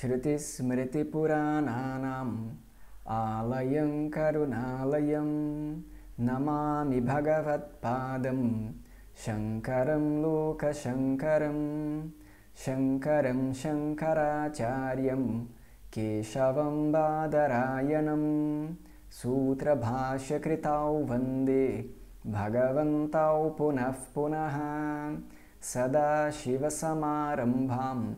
Shruti Smriti Purananam Alayam Karunalayam Namami Bhagavat Padam Shankaram Loka Shankaram Shankaram Shankaracharyam Keshavam Badarayanam Sutra Bhashya Kritau Vande Bhagavantau Punah Punaha Sada Shiva Samarambham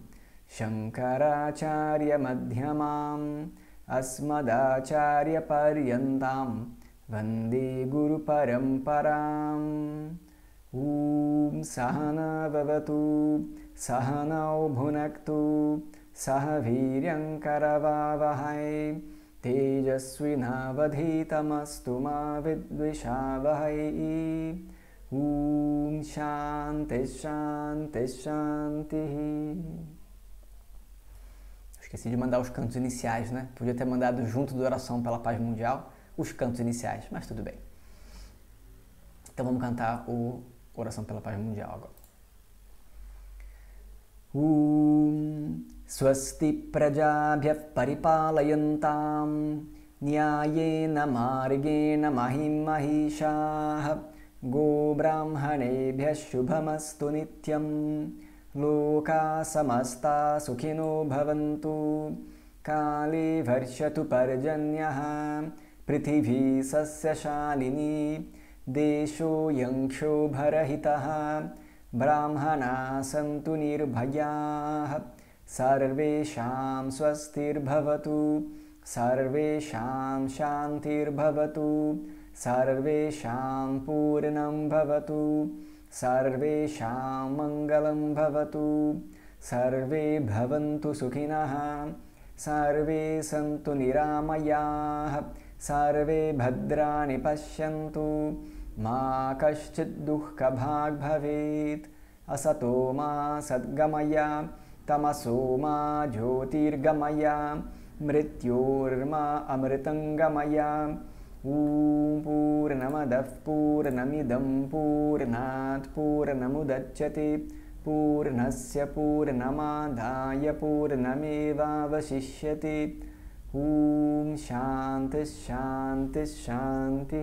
Shankaracharya Madhyamam Asmadacharya Paryantam Vande Guru Paramparam Sahana Vavatu Sahanau Bhunaktu Sahaviryam Karavavahai Tejasvinavadhitamastu ma vidvishavahai Shanti Shanti Shanti. Esqueci de mandar os cantos iniciais, né? Podia ter mandado junto da oração pela paz mundial os cantos iniciais, mas tudo bem. Então vamos cantar o Oração pela Paz Mundial agora. Swasti prajabhya paripalayantam Nyayena margena mahim mahishah Go brahmanebhya shubhamastu nityam Loka samasta sukhino bhavantu Kali varshatu parjanyaha Prithvi sasya shalini Desho yanksho bharahitaha Brahmana santu nirbhayah Sarvesham swastir bhavatu Sarvesham shantir bhavatu Sarvesham purnam bhavatu Sarvesham mangalam bhavatu Sarve bhavantu sukhinah Sarve santu niramayah Sarve bhadrani pashyantu Ma kaschit dukkha bhag bhavet Asato ma sadgamaya Tamaso ma jyotirgamaya Mrityorma amritangamaya Purnamadav purnamidam purnat purnamudachyate Purnasya purnamadaya purnameva vashishyate Shanti Shanti Shanti.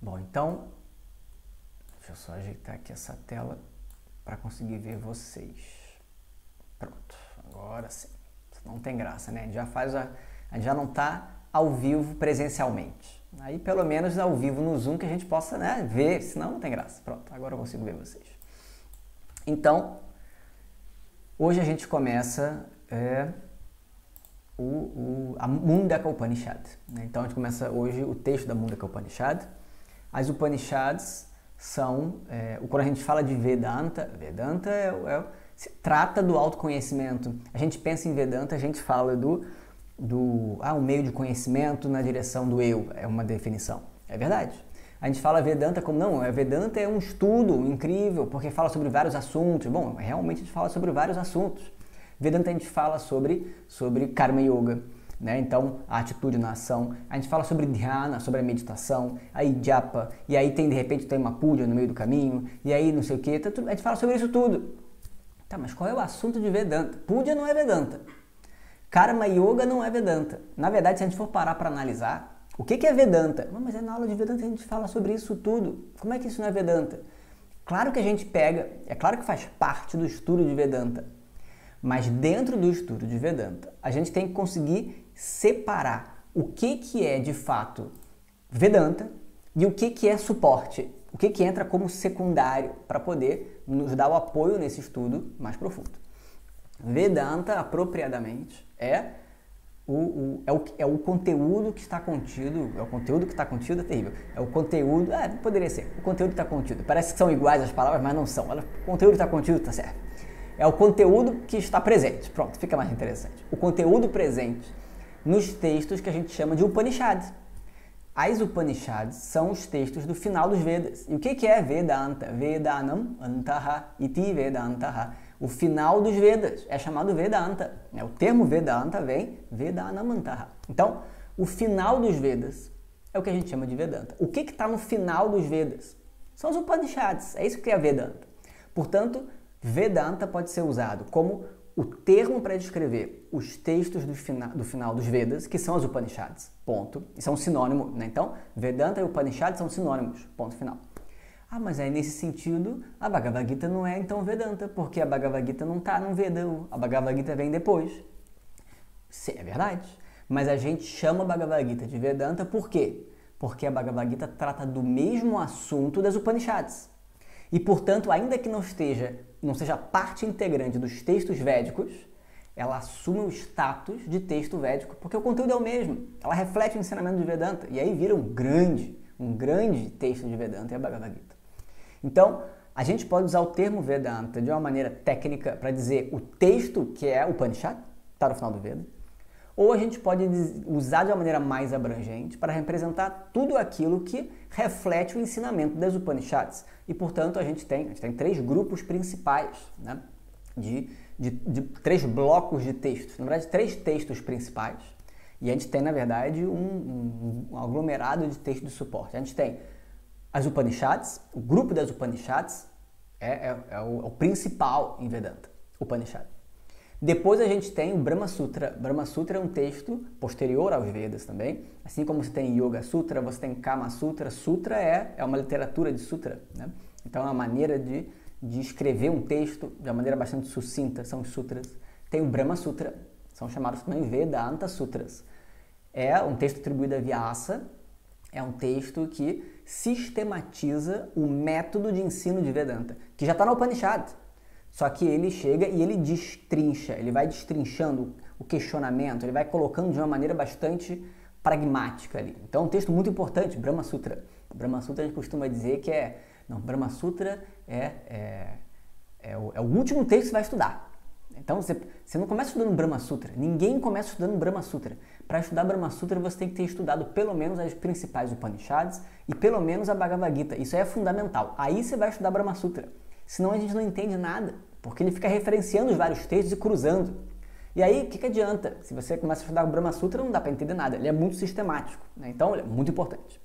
Bom, então, deixa eu só ajeitar aqui essa tela para conseguir ver vocês. Pronto, agora sim. Não tem graça, né? A gente já não está ao vivo presencialmente. Aí, pelo menos, ao vivo no Zoom que a gente possa, né, ver, senão não tem graça. Pronto, agora eu consigo ver vocês. Então, hoje a gente começa a Mundaka Upanishad. Né? Então, a gente começa hoje o texto da Mundaka Upanishad. As Upanishads são, quando a gente fala de Vedanta, se trata do autoconhecimento. A gente pensa em Vedanta, a gente fala um meio de conhecimento na direção do eu, é uma definição. É verdade. A gente fala Vedanta como, não, Vedanta é um estudo incrível, porque fala sobre vários assuntos. Bom, realmente a gente fala sobre vários assuntos. Vedanta a gente fala sobre Karma Yoga. Né? Então, a atitude na ação, a gente fala sobre dhyana, sobre a meditação, aí japa, e aí de repente tem uma puja no meio do caminho, e aí não sei o que, a gente fala sobre isso tudo. Tá, mas qual é o assunto de Vedanta? Puja não é Vedanta. Karma Yoga não é Vedanta. Na verdade, se a gente for parar para analisar, o que é Vedanta? Não, mas na aula de Vedanta a gente fala sobre isso tudo. Como é que isso não é Vedanta? Claro que a gente pega, é claro que faz parte do estudo de Vedanta, mas dentro do estudo de Vedanta, a gente tem que conseguir separar o que é de fato Vedanta e o que é suporte, o que entra como secundário para poder nos dar o apoio nesse estudo mais profundo. Vedanta, apropriadamente, é o conteúdo que está contido, é terrível, é o conteúdo, poderia ser, o conteúdo que está contido, parece que são iguais as palavras, mas não são, o conteúdo que está contido está certo, é o conteúdo que está presente, pronto, fica mais interessante, o conteúdo presente nos textos que a gente chama de Upanishads. As Upanishads são os textos do final dos Vedas. E o que é Vedanta? Vedanam antaha iti Vedantaha. O final dos Vedas é chamado Vedanta. O termo Vedanta vem Vedanam antaha. Então, o final dos Vedas é o que a gente chama de Vedanta. O que está no final dos Vedas? São os Upanishads, é isso que é a Vedanta. Portanto, Vedanta pode ser usado como o termo para descrever os textos do final dos Vedas, que são os Upanishads, ponto. Isso é um sinônimo, né? Então, Vedanta e Upanishad são sinônimos, ponto final. Ah, mas aí nesse sentido, a Bhagavad Gita não é então Vedanta, porque a Bhagavad Gita não está no Veda, a Bhagavad Gita vem depois. Sim, é verdade. Mas a gente chama a Bhagavad Gita de Vedanta por quê? Porque a Bhagavad Gita trata do mesmo assunto das Upanishads. E, portanto, ainda que não seja parte integrante dos textos védicos, ela assume o status de texto védico, porque o conteúdo é o mesmo. Ela reflete o ensinamento de Vedanta. E aí vira um grande texto de Vedanta, é a Bhagavad Gita. Então, a gente pode usar o termo Vedanta de uma maneira técnica para dizer o texto que é o Upanishad, está no final do Veda, ou a gente pode usar de uma maneira mais abrangente para representar tudo aquilo que reflete o ensinamento das Upanishads. E, portanto, a gente tem 3 grupos principais, né? de 3 blocos de textos, na verdade 3 textos principais, e a gente tem, na verdade, um aglomerado de textos de suporte. A gente tem as Upanishads, o grupo das Upanishads é o principal em Vedanta, Upanishad. Depois a gente tem o Brahma Sutra. Brahma Sutra é um texto posterior aos Vedas também. Assim como você tem Yoga Sutra, você tem Kama Sutra. Sutra é uma literatura de sutra, né? Então é uma maneira de escrever um texto de uma maneira bastante sucinta, são os sutras. Tem o Brahma Sutra, são chamados também Vedanta Sutras. É um texto atribuído a Vyasa, é um texto que sistematiza o método de ensino de Vedanta, que já está na Upanishad. Só que ele chega e ele destrincha, ele vai destrinchando o questionamento, ele vai colocando de uma maneira bastante pragmática ali. Então é um texto muito importante, Brahma Sutra. Brahma Sutra a gente costuma dizer que Brahma Sutra é o último texto que você vai estudar. Então você não começa estudando Brahma Sutra, ninguém começa estudando Brahma Sutra. Para estudar Brahma Sutra você tem que ter estudado pelo menos as principais Upanishads e pelo menos a Bhagavad Gita, isso é fundamental. Aí você vai estudar Brahma Sutra. Senão a gente não entende nada, porque ele fica referenciando os vários textos e cruzando. E aí, o que adianta? Se você começa a estudar o Brahma Sutra, não dá para entender nada. Ele é muito sistemático, né? Então ele é muito importante.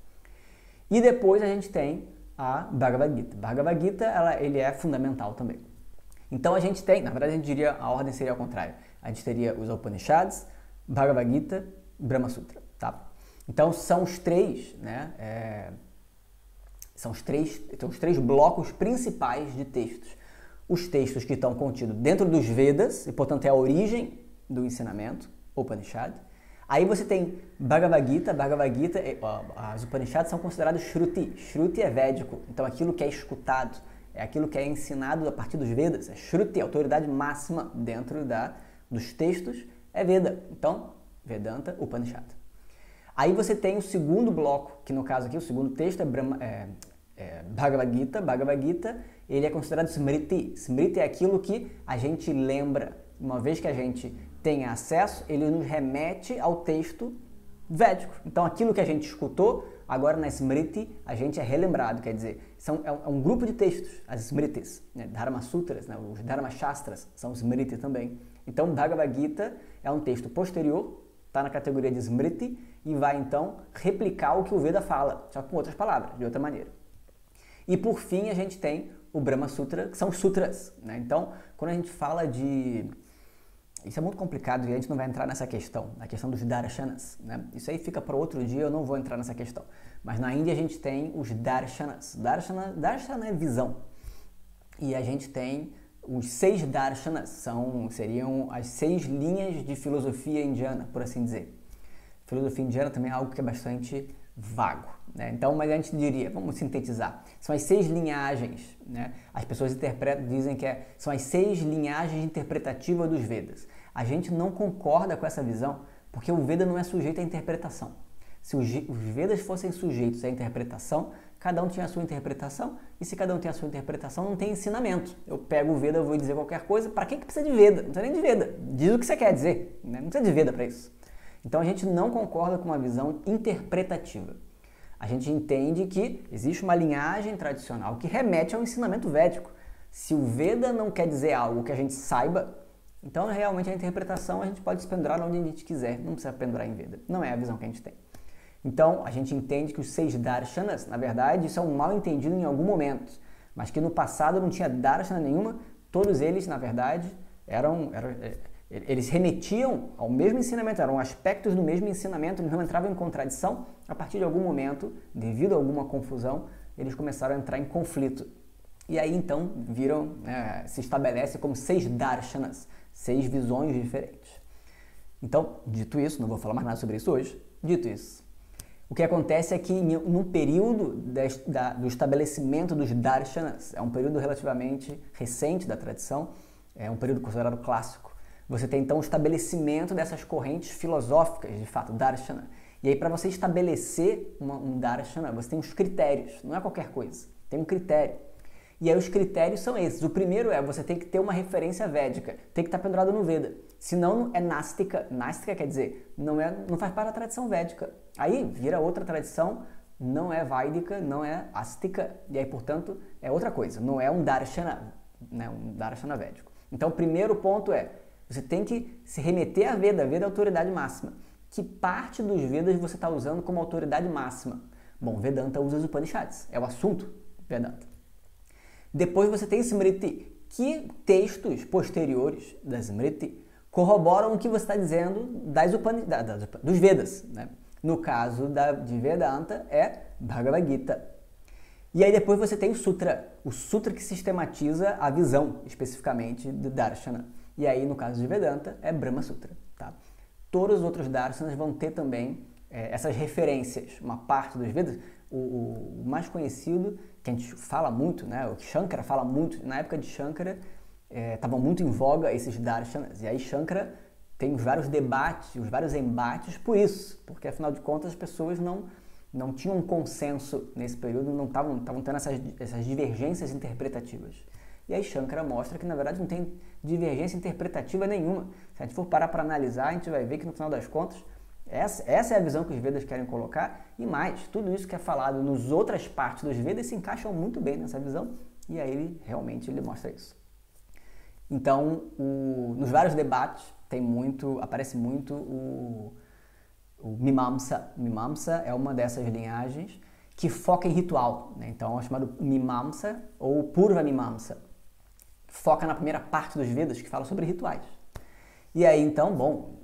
E depois a gente tem a Bhagavad Gita. Bhagavad Gita, ele é fundamental também. Então a gente tem, na verdade a gente diria, a ordem seria ao contrário. A gente teria os Upanishads, Bhagavad Gita, Brahma Sutra, tá? Então são os 3, né? São os três blocos principais de textos. Os textos que estão contidos dentro dos Vedas, e portanto é a origem do ensinamento, Upanishad. Aí você tem Bhagavad Gita. As Upanishads são consideradas Shruti. Shruti é védico, então aquilo que é escutado, é aquilo que é ensinado a partir dos Vedas. É Shruti, a autoridade máxima dentro dos textos é Veda. Então, Vedanta, Upanishad. Aí você tem o segundo bloco, que no caso aqui, o segundo texto é Bhagavad Gita. Bhagavad Gita, ele é considerado Smriti. Smriti é aquilo que a gente lembra. Uma vez que a gente tem acesso, ele nos remete ao texto védico. Então, aquilo que a gente escutou, agora na Smriti, a gente é relembrado. Quer dizer, é um grupo de textos, as Smritis, né? Dharma Sutras, né? Os Dharma Shastras são Smriti também. Então, Bhagavad Gita é um texto posterior, está na categoria de Smriti, e vai, então, replicar o que o Veda fala, só com outras palavras, de outra maneira. E, por fim, a gente tem o Brahma Sutra, que são os sutras, né? Então, quando a gente fala de... Isso é muito complicado e a gente não vai entrar nessa questão, na questão dos darshanas, né? Isso aí fica para outro dia, eu não vou entrar nessa questão. Mas na Índia a gente tem os darshanas. Darshana é visão. E a gente tem os 6 darshanas, seriam as 6 linhas de filosofia indiana, por assim dizer. Filosofia indiana também é algo que é bastante vago, né? Então, mas a gente diria, vamos sintetizar, são as 6 linhagens, né? As pessoas dizem que são as 6 linhagens interpretativas dos Vedas. A gente não concorda com essa visão, porque o Veda não é sujeito à interpretação. Se os Vedas fossem sujeitos à interpretação, cada um tinha a sua interpretação, e se cada um tem a sua interpretação, não tem ensinamento. Eu pego o Veda, eu vou dizer qualquer coisa, para que precisa de Veda? Não precisa nem de Veda, diz o que você quer dizer, né? Não precisa de Veda para isso. Então a gente não concorda com uma visão interpretativa. A gente entende que existe uma linhagem tradicional que remete ao ensinamento védico. Se o Veda não quer dizer algo que a gente saiba, então realmente a interpretação a gente pode se pendurar onde a gente quiser, não precisa pendurar em Veda. Não é a visão que a gente tem. Então, a gente entende que os 6 darshanas, na verdade, isso é um mal entendido em algum momento, mas que no passado não tinha darshana nenhuma, todos eles, na verdade, eles remetiam ao mesmo ensinamento, eram aspectos do mesmo ensinamento, eles não entravam em contradição. A partir de algum momento, devido a alguma confusão, eles começaram a entrar em conflito. E aí, então, se estabelece como 6 darshanas, 6 visões diferentes. Então, dito isso, não vou falar mais nada sobre isso hoje, dito isso, o que acontece é que no período do estabelecimento dos darshanas, é um período relativamente recente da tradição, é um período considerado clássico, você tem então o estabelecimento dessas correntes filosóficas, de fato, darshana. E aí, para você estabelecer um darshana, você tem uns critérios, não é qualquer coisa, tem um critério. E aí os critérios são esses. O primeiro é, você tem que ter uma referência védica, tem que estar pendurado no Veda. Senão é nástica. Nástica quer dizer, não faz parte da tradição védica. Aí vira outra tradição, não é vaidica, não é ástica, e aí, portanto, é outra coisa, não é um darshana, né, um darshana védico. Então, o primeiro ponto é, você tem que se remeter a Veda. Veda é a autoridade máxima. Que parte dos Vedas você está usando como autoridade máxima? Bom, Vedanta usa os Upanishads, é o assunto Vedanta. Depois você tem Smriti. Que textos posteriores da Smriti corroboram o que você está dizendo dos Vedas, né? No caso de Vedanta é Bhagavad Gita. E aí depois você tem o Sutra que sistematiza a visão, especificamente, do Darshana. E aí, no caso de Vedanta, é Brahma Sutra. Tá? Todos os outros Darshanas vão ter também essas referências. Uma parte dos Vedas, o mais conhecido, que a gente fala muito, né? O Shankara fala muito, na época de Shankara, estavam muito em voga esses Darshanas. E aí Shankara tem os vários debates, os vários embates por isso, porque afinal de contas as pessoas não tinham um consenso nesse período, não estavam tendo essas divergências interpretativas. E aí Shankara mostra que, na verdade, não tem divergência interpretativa nenhuma. Se a gente for parar para analisar, a gente vai ver que, no final das contas, essa é a visão que os Vedas querem colocar. E mais, tudo isso que é falado nas outras partes dos Vedas se encaixam muito bem nessa visão. E aí ele mostra isso. Então, nos vários debates, aparece muito o Mimamsa. Mimamsa é uma dessas linhagens que foca em ritual, né? Então é chamado Mimamsa ou Purva Mimamsa. Foca na primeira parte dos Vedas, que fala sobre rituais. E aí, então, bom,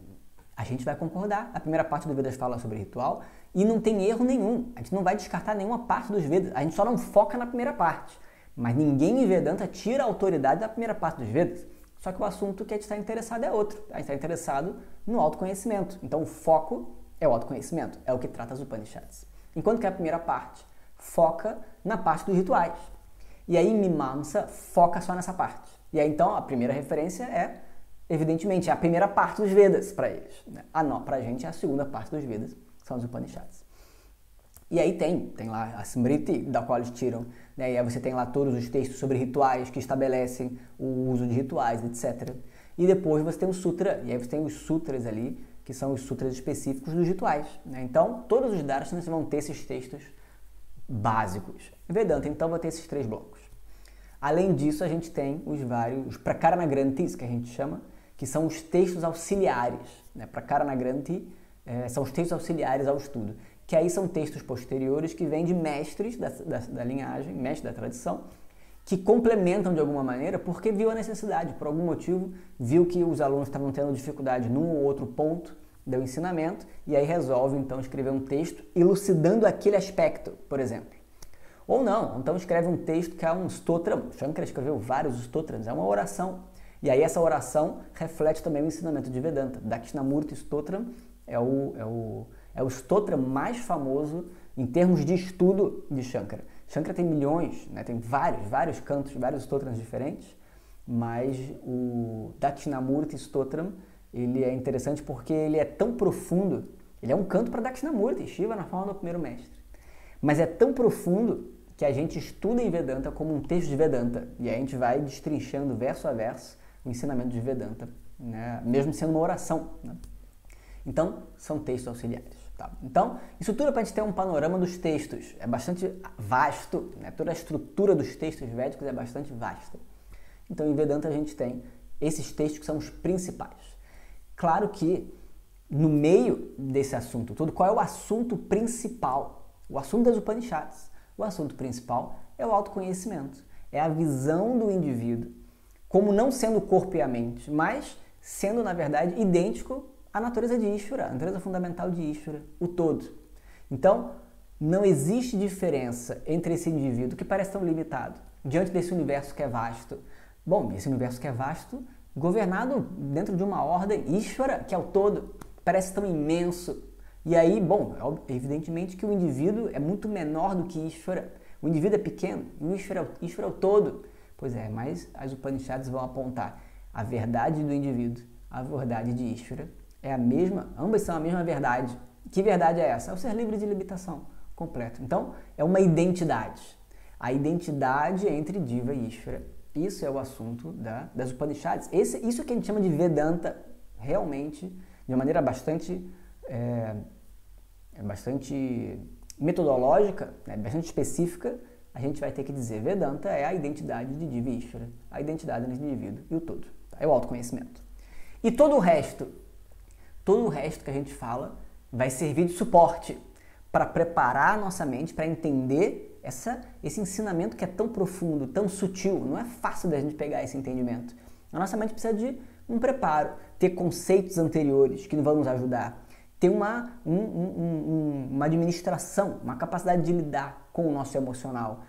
a gente vai concordar. A primeira parte dos Vedas fala sobre ritual e não tem erro nenhum. A gente não vai descartar nenhuma parte dos Vedas. A gente só não foca na primeira parte. Mas ninguém em Vedanta tira a autoridade da primeira parte dos Vedas. Só que o assunto que a gente está interessado é outro. A gente está interessado no autoconhecimento. Então, o foco é o autoconhecimento. É o que trata as Upanishads. Enquanto que a primeira parte foca na parte dos rituais. E aí, Mimamsa foca só nessa parte. E aí, então, a primeira referência evidentemente, a primeira parte dos Vedas para eles. Né? Para a gente, é a segunda parte dos Vedas, são os Upanishads. E aí tem lá a Smriti, da qual eles tiram, né? E aí você tem lá todos os textos sobre rituais que estabelecem o uso de rituais, etc. E depois você tem o Sutra, e aí você tem os Sutras ali, que são os Sutras específicos dos rituais. Né? Então, todos os Darshanas vão ter esses textos básicos. Vedanta, então, vai ter esses 3 blocos. Além disso, a gente tem os vários Prakarana Granthis, que a gente chama, que são os textos auxiliares. Né? Prakarana Granthi são os textos auxiliares ao estudo, que aí são textos posteriores que vêm de mestres da linhagem, mestres da tradição, que complementam de alguma maneira porque viu a necessidade, por algum motivo, viu que os alunos estavam tendo dificuldade num ou outro ponto do ensinamento e aí resolve então escrever um texto elucidando aquele aspecto, por exemplo. Ou não, então escreve um texto que é um stotram. Shankara escreveu vários stotrams, é uma oração. E aí essa oração reflete também o ensinamento de Vedanta. Dakshinamurti Stotram é o stotra mais famoso em termos de estudo de Shankara. Shankara tem milhões, né? Tem vários cantos, vários stotrams diferentes, mas o Dakshinamurti Stotram, ele é interessante porque ele é tão profundo, ele é um canto para Dakshinamurti, Shiva na forma do primeiro mestre, mas é tão profundo que a gente estuda em Vedanta como um texto de Vedanta, e aí a gente vai destrinchando verso a verso o ensinamento de Vedanta, né? Mesmo sendo uma oração, né? Então, são textos auxiliares. Tá? Então, isso tudo é para a gente ter um panorama dos textos. É bastante vasto, né? Toda a estrutura dos textos védicos é bastante vasta. Então, em Vedanta a gente tem esses textos que são os principais. Claro que no meio desse assunto todo, qual é o assunto principal? O assunto das Upanishads. O assunto principal é o autoconhecimento. É a visão do indivíduo como não sendo o corpo e a mente, mas sendo, na verdade, idêntico à natureza de Ishvara, a natureza fundamental de Ishvara, o todo. Então, não existe diferença entre esse indivíduo que parece tão limitado, diante desse universo que é vasto. Bom, esse universo que é vasto, governado dentro de uma ordem Ishvara, que é o todo, parece tão imenso. E aí, bom, evidentemente que o indivíduo é muito menor do que Ishvara. O indivíduo é pequeno, e o Ishvara é o todo. Pois é, mas as Upanishads vão apontar a verdade do indivíduo, a verdade de Ishvara, é a mesma, ambas são a mesma verdade. Que verdade é essa? É o ser livre de limitação completo. Então, é uma identidade. A identidade entre Jiva e Ishvara. Isso é o assunto das Upanishads. Isso que a gente chama de Vedanta, realmente, de uma maneira bastante metodológica, né, bastante específica, a gente vai ter que dizer Vedanta é a identidade de Jiva e Ishvara, a identidade do indivíduo e o todo. Tá? É o autoconhecimento. E todo o resto que a gente fala vai servir de suporte para preparar a nossa mente para entender esse ensinamento que é tão profundo, tão sutil. Não é fácil da gente pegar esse entendimento. A nossa mente precisa de um preparo, ter conceitos anteriores que vão nos ajudar, ter uma administração, uma capacidade de lidar com o nosso emocional.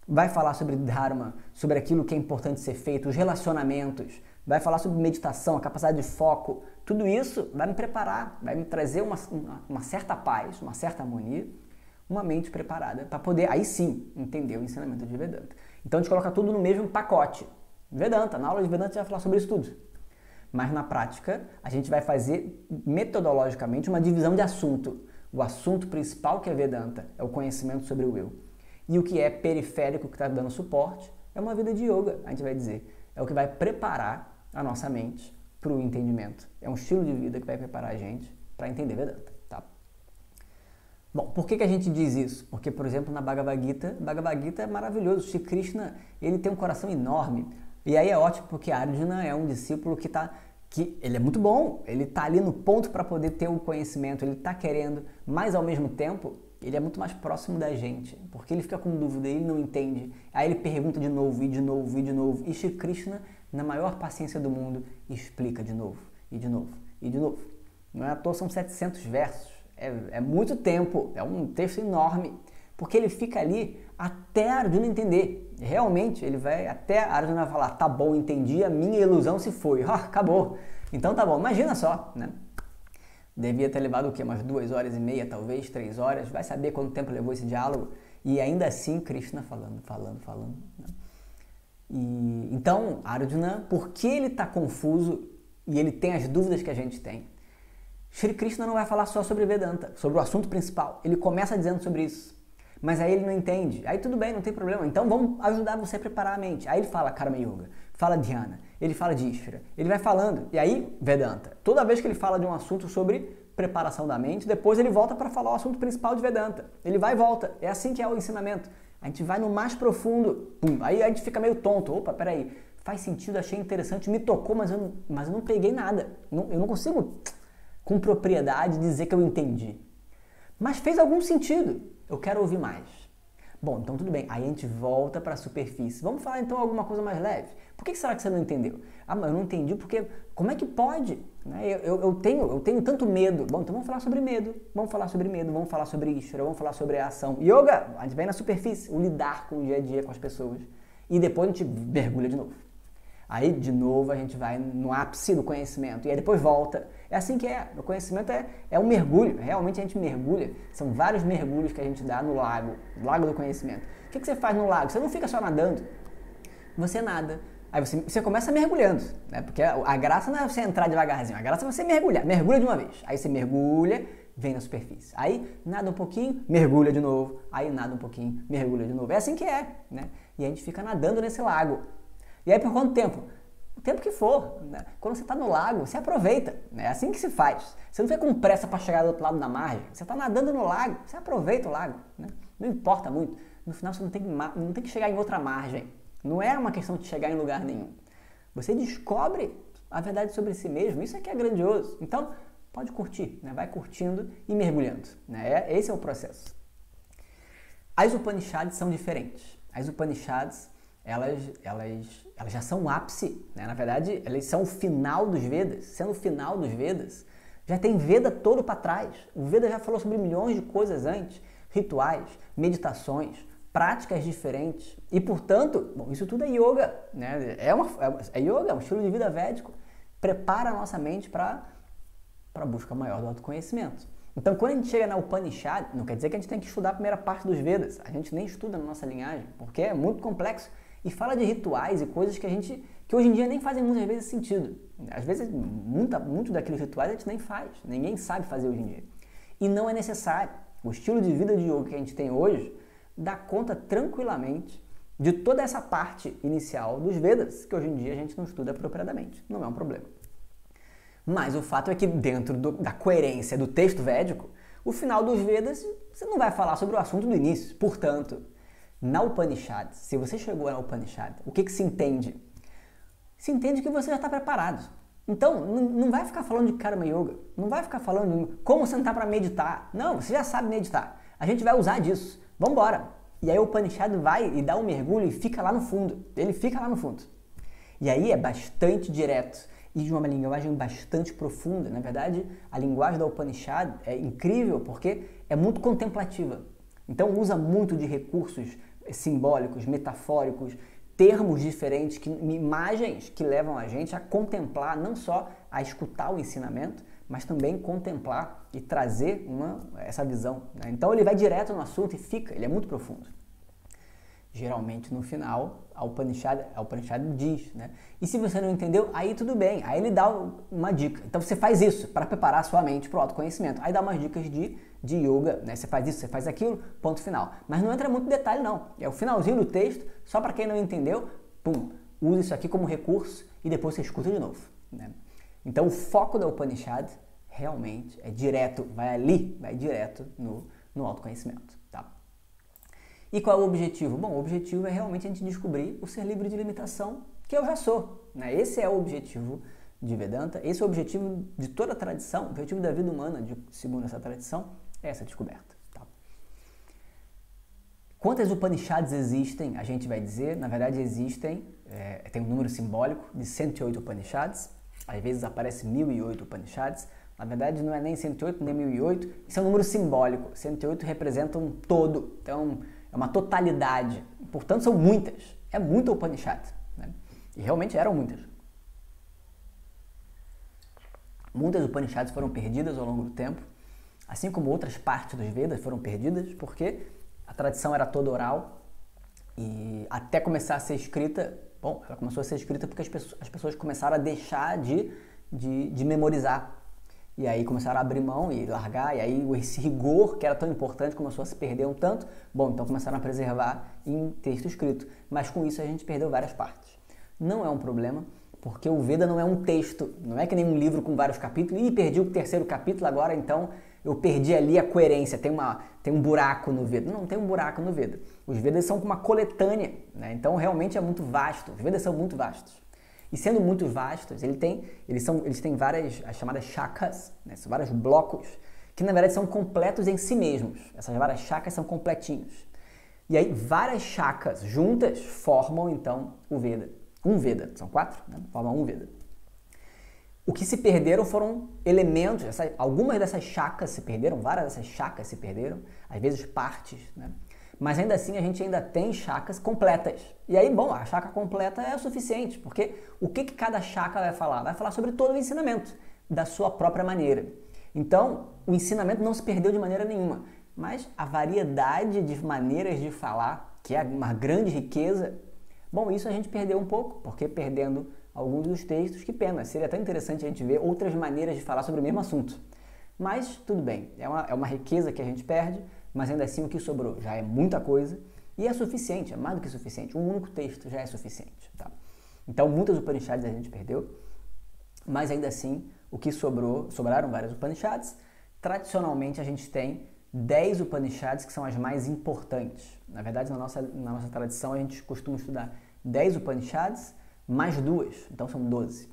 Vai falar sobre Dharma, sobre aquilo que é importante ser feito, os relacionamentos, vai falar sobre meditação, a capacidade de foco. Tudo isso vai me preparar, vai me trazer uma certa paz, uma certa harmonia, uma mente preparada para poder, aí sim, entender o ensinamento de Vedanta. Então a gente coloca tudo no mesmo pacote. Vedanta, na aula de Vedanta a gente vai falar sobre isso tudo. Mas na prática, a gente vai fazer metodologicamente uma divisão de assunto. O assunto principal, que é Vedanta, é o conhecimento sobre o eu. E o que é periférico, que está dando suporte, é uma vida de yoga, a gente vai dizer. É o que vai preparar a nossa mente para o entendimento. É um estilo de vida que vai preparar a gente para entender Vedanta. Tá? Bom, por que a gente diz isso? Porque, por exemplo, na Bhagavad Gita é maravilhoso. Shri Krishna, ele tem um coração enorme. E aí é ótimo porque Arjuna é um discípulo que ele é muito bom, ele está ali no ponto para poder ter o conhecimento, ele está querendo, mas ao mesmo tempo ele é muito mais próximo da gente, porque ele fica com dúvida, ele não entende, aí ele pergunta de novo, e de novo, e de novo, e Shri Krishna, na maior paciência do mundo, explica de novo, e de novo, e de novo. Não é à toa, são 700 versos, é muito tempo, é um texto enorme, porque ele fica ali até Arjuna entender. Realmente, ele vai até Arjuna falar, tá bom, entendi, a minha ilusão se foi. Acabou. Então tá bom, imagina só, né? Devia ter levado o quê? Umas 2h30, talvez, 3 horas. Vai saber quanto tempo levou esse diálogo. E ainda assim, Krishna falando. Né? E, então, Arjuna, porque ele está confuso e ele tem as dúvidas que a gente tem, Shri Krishna não vai falar só sobre Vedanta, sobre o assunto principal. Ele começa dizendo sobre isso. Mas aí ele não entende. Aí tudo bem, não tem problema. Então vamos ajudar você a preparar a mente. Aí ele fala Karma Yoga, fala Dhyana, ele fala de Ishvara, ele vai falando. E aí, Vedanta. Toda vez que ele fala de um assunto sobre preparação da mente, depois ele volta para falar o assunto principal de Vedanta. Ele vai e volta. É assim que é o ensinamento. A gente vai no mais profundo. Pum. Aí a gente fica meio tonto. Opa, peraí. Faz sentido, achei interessante, me tocou, mas eu não peguei nada. Eu não consigo, com propriedade, dizer que eu entendi. Mas fez algum sentido. Eu quero ouvir mais. Bom, então tudo bem. Aí a gente volta para a superfície. Vamos falar então alguma coisa mais leve. Por que será que você não entendeu? Ah, mas eu não entendi porque... Como é que pode? Eu tenho tanto medo. Bom, então vamos falar sobre medo. Vamos falar sobre Ishvara, vamos falar sobre a ação. Yoga, a gente vem na superfície. O lidar com o dia a dia com as pessoas. E depois a gente mergulha de novo. Aí, de novo, a gente vai no ápice do conhecimento. E aí depois volta. É assim que é. O conhecimento é um mergulho. Realmente a gente mergulha. São vários mergulhos que a gente dá no lago do conhecimento. O que você faz no lago? Você não fica só nadando. Você nada. Aí você começa mergulhando. Né? Porque a graça não é você entrar devagarzinho. A graça é você mergulhar. Mergulha de uma vez. Aí você mergulha, vem na superfície. Aí nada um pouquinho, mergulha de novo. Aí nada um pouquinho, mergulha de novo. É assim que é. Né? E a gente fica nadando nesse lago. E aí por quanto tempo? O tempo que for. Né? Quando você está no lago, você aproveita. É assim que se faz. Você não fica com pressa para chegar do outro lado da margem. Você está nadando no lago, você aproveita o lago. Né? Não importa muito. No final você não tem que chegar em outra margem. Não é uma questão de chegar em lugar nenhum. Você descobre a verdade sobre si mesmo. Isso é que é grandioso. Então, pode curtir, né? Vai curtindo e mergulhando, né? Esse é o processo. As Upanishads são diferentes. As Upanishads, elas já são o ápice, né? Na verdade, elas são o final dos Vedas. Sendo o final dos Vedas, já tem Veda todo para trás. O Veda já falou sobre milhões de coisas antes, rituais, meditações, práticas diferentes. E, portanto, bom, isso tudo é yoga, né? É yoga, é um estilo de vida védico. Prepara a nossa mente para a busca maior do autoconhecimento. Então, quando a gente chega na Upanishad, não quer dizer que a gente tem que estudar a primeira parte dos Vedas. A gente nem estuda na nossa linhagem, porque é muito complexo. E fala de rituais e coisas que hoje em dia nem fazem muitas vezes sentido. Às vezes, muito daqueles rituais a gente nem faz. Ninguém sabe fazer hoje em dia. E não é necessário. O estilo de vida de yoga que a gente tem hoje dá conta tranquilamente de toda essa parte inicial dos Vedas, que hoje em dia a gente não estuda apropriadamente. Não é um problema. Mas o fato é que dentro da coerência do texto védico, o final dos Vedas, você não vai falar sobre o assunto do início. Portanto, na Upanishad, se você chegou na Upanishad, o que se entende? Se entende que você já está preparado. Então, não vai ficar falando de Karma Yoga, não vai ficar falando de como sentar para meditar. Não, você já sabe meditar. A gente vai usar disso. Vamos embora. E aí o Upanishad vai e dá um mergulho e fica lá no fundo. Ele fica lá no fundo. E aí é bastante direto e de uma linguagem bastante profunda. Na verdade, a linguagem da Upanishad é incrível porque é muito contemplativa. Então usa muito de recursos simbólicos, metafóricos, termos diferentes, imagens que levam a gente a contemplar, não só a escutar o ensinamento, mas também contemplar e trazer essa visão, né? Então ele vai direto no assunto e ele é muito profundo. Geralmente no final a Upanishad diz, né? E se você não entendeu, aí tudo bem, aí ele dá uma dica. Então você faz isso para preparar a sua mente para o autoconhecimento. Aí dá umas dicas de yoga, né? Você faz isso, você faz aquilo, ponto final. Mas não entra muito detalhe não, é o finalzinho do texto, só para quem não entendeu, pum, usa isso aqui como recurso e depois você escuta de novo, né? Então o foco da Upanishad realmente é direto, vai direto no autoconhecimento, tá? E qual é o objetivo? Bom, o objetivo é realmente a gente descobrir o ser livre de limitação que eu já sou, né? Esse é o objetivo de Vedanta, esse é o objetivo de toda a tradição, o objetivo da vida humana, segundo essa tradição, é essa descoberta, tá? Quantas Upanishads existem, a gente vai dizer, na verdade tem um número simbólico de 108 Upanishads, às vezes aparece 1008 Upanishads, na verdade não é nem 108 nem 1008, isso é um número simbólico, 108 representa um todo, então é uma totalidade, portanto são muitas, é muita Upanishad, né? E realmente eram muitas. Muitas Upanishads foram perdidas ao longo do tempo, assim como outras partes dos Vedas foram perdidas, porque a tradição era toda oral e até começar a ser escrita, bom, ela começou a ser escrita porque as pessoas começaram a deixar de memorizar. E aí começaram a abrir mão e largar, e aí esse rigor que era tão importante começou a se perder um tanto. Bom, então começaram a preservar em texto escrito, mas com isso a gente perdeu várias partes. Não é um problema, porque o Veda não é um texto, não é que nem um livro com vários capítulos, e perdi o terceiro capítulo agora, então eu perdi ali a coerência, tem um buraco no Veda. Não tem um buraco no Veda. Os Vedas são uma coletânea, né? Então realmente é muito vasto, os Vedas são muito vastos. E sendo muito vastos, eles têm várias, as chamadas shakas, né? São vários blocos, que na verdade são completos em si mesmos. Essas várias shakas são completinhos. E aí várias shakas juntas formam então o Veda. Um Veda, são 4, né? Formam um Veda. O que se perderam foram elementos, algumas dessas shakas se perderam, várias dessas shakas se perderam, às vezes partes, né? Mas ainda assim a gente ainda tem shakas completas. E aí, bom, a shaka completa é o suficiente, porque o que cada shaka vai falar? Vai falar sobre todo o ensinamento, da sua própria maneira. Então, o ensinamento não se perdeu de maneira nenhuma, mas a variedade de maneiras de falar, que é uma grande riqueza, bom, isso a gente perdeu um pouco, porque perdendo alguns dos textos, que pena, seria até interessante a gente ver outras maneiras de falar sobre o mesmo assunto. Mas, tudo bem, é uma riqueza que a gente perde, mas ainda assim o que sobrou já é muita coisa e é suficiente, é mais do que suficiente. Um único texto já é suficiente, tá? Então muitas Upanishads a gente perdeu, mas ainda assim o que sobraram várias Upanishads. Tradicionalmente a gente tem 10 Upanishads que são as mais importantes. Na verdade na nossa tradição a gente costuma estudar 10 Upanishads mais 2, então são 12.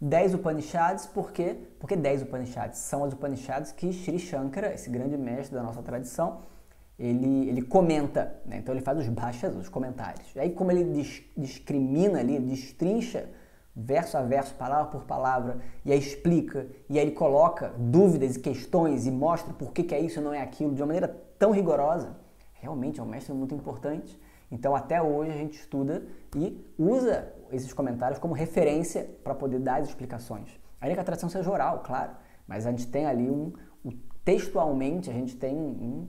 10 Upanishads, por quê? Porque 10 Upanishads são as Upanishads que Sri Shankara, esse grande mestre da nossa tradição, ele comenta, né? Então ele faz os bhashyas, os comentários. E aí como ele discrimina ali, destrincha verso a verso, palavra por palavra, e aí explica, e aí ele coloca dúvidas e questões e mostra por que é isso e não é aquilo de uma maneira tão rigorosa, realmente é um mestre muito importante. Então até hoje a gente estuda e usa esses comentários como referência para poder dar as explicações. Ainda que a tradição seja oral, claro, mas a gente tem ali textualmente a gente tem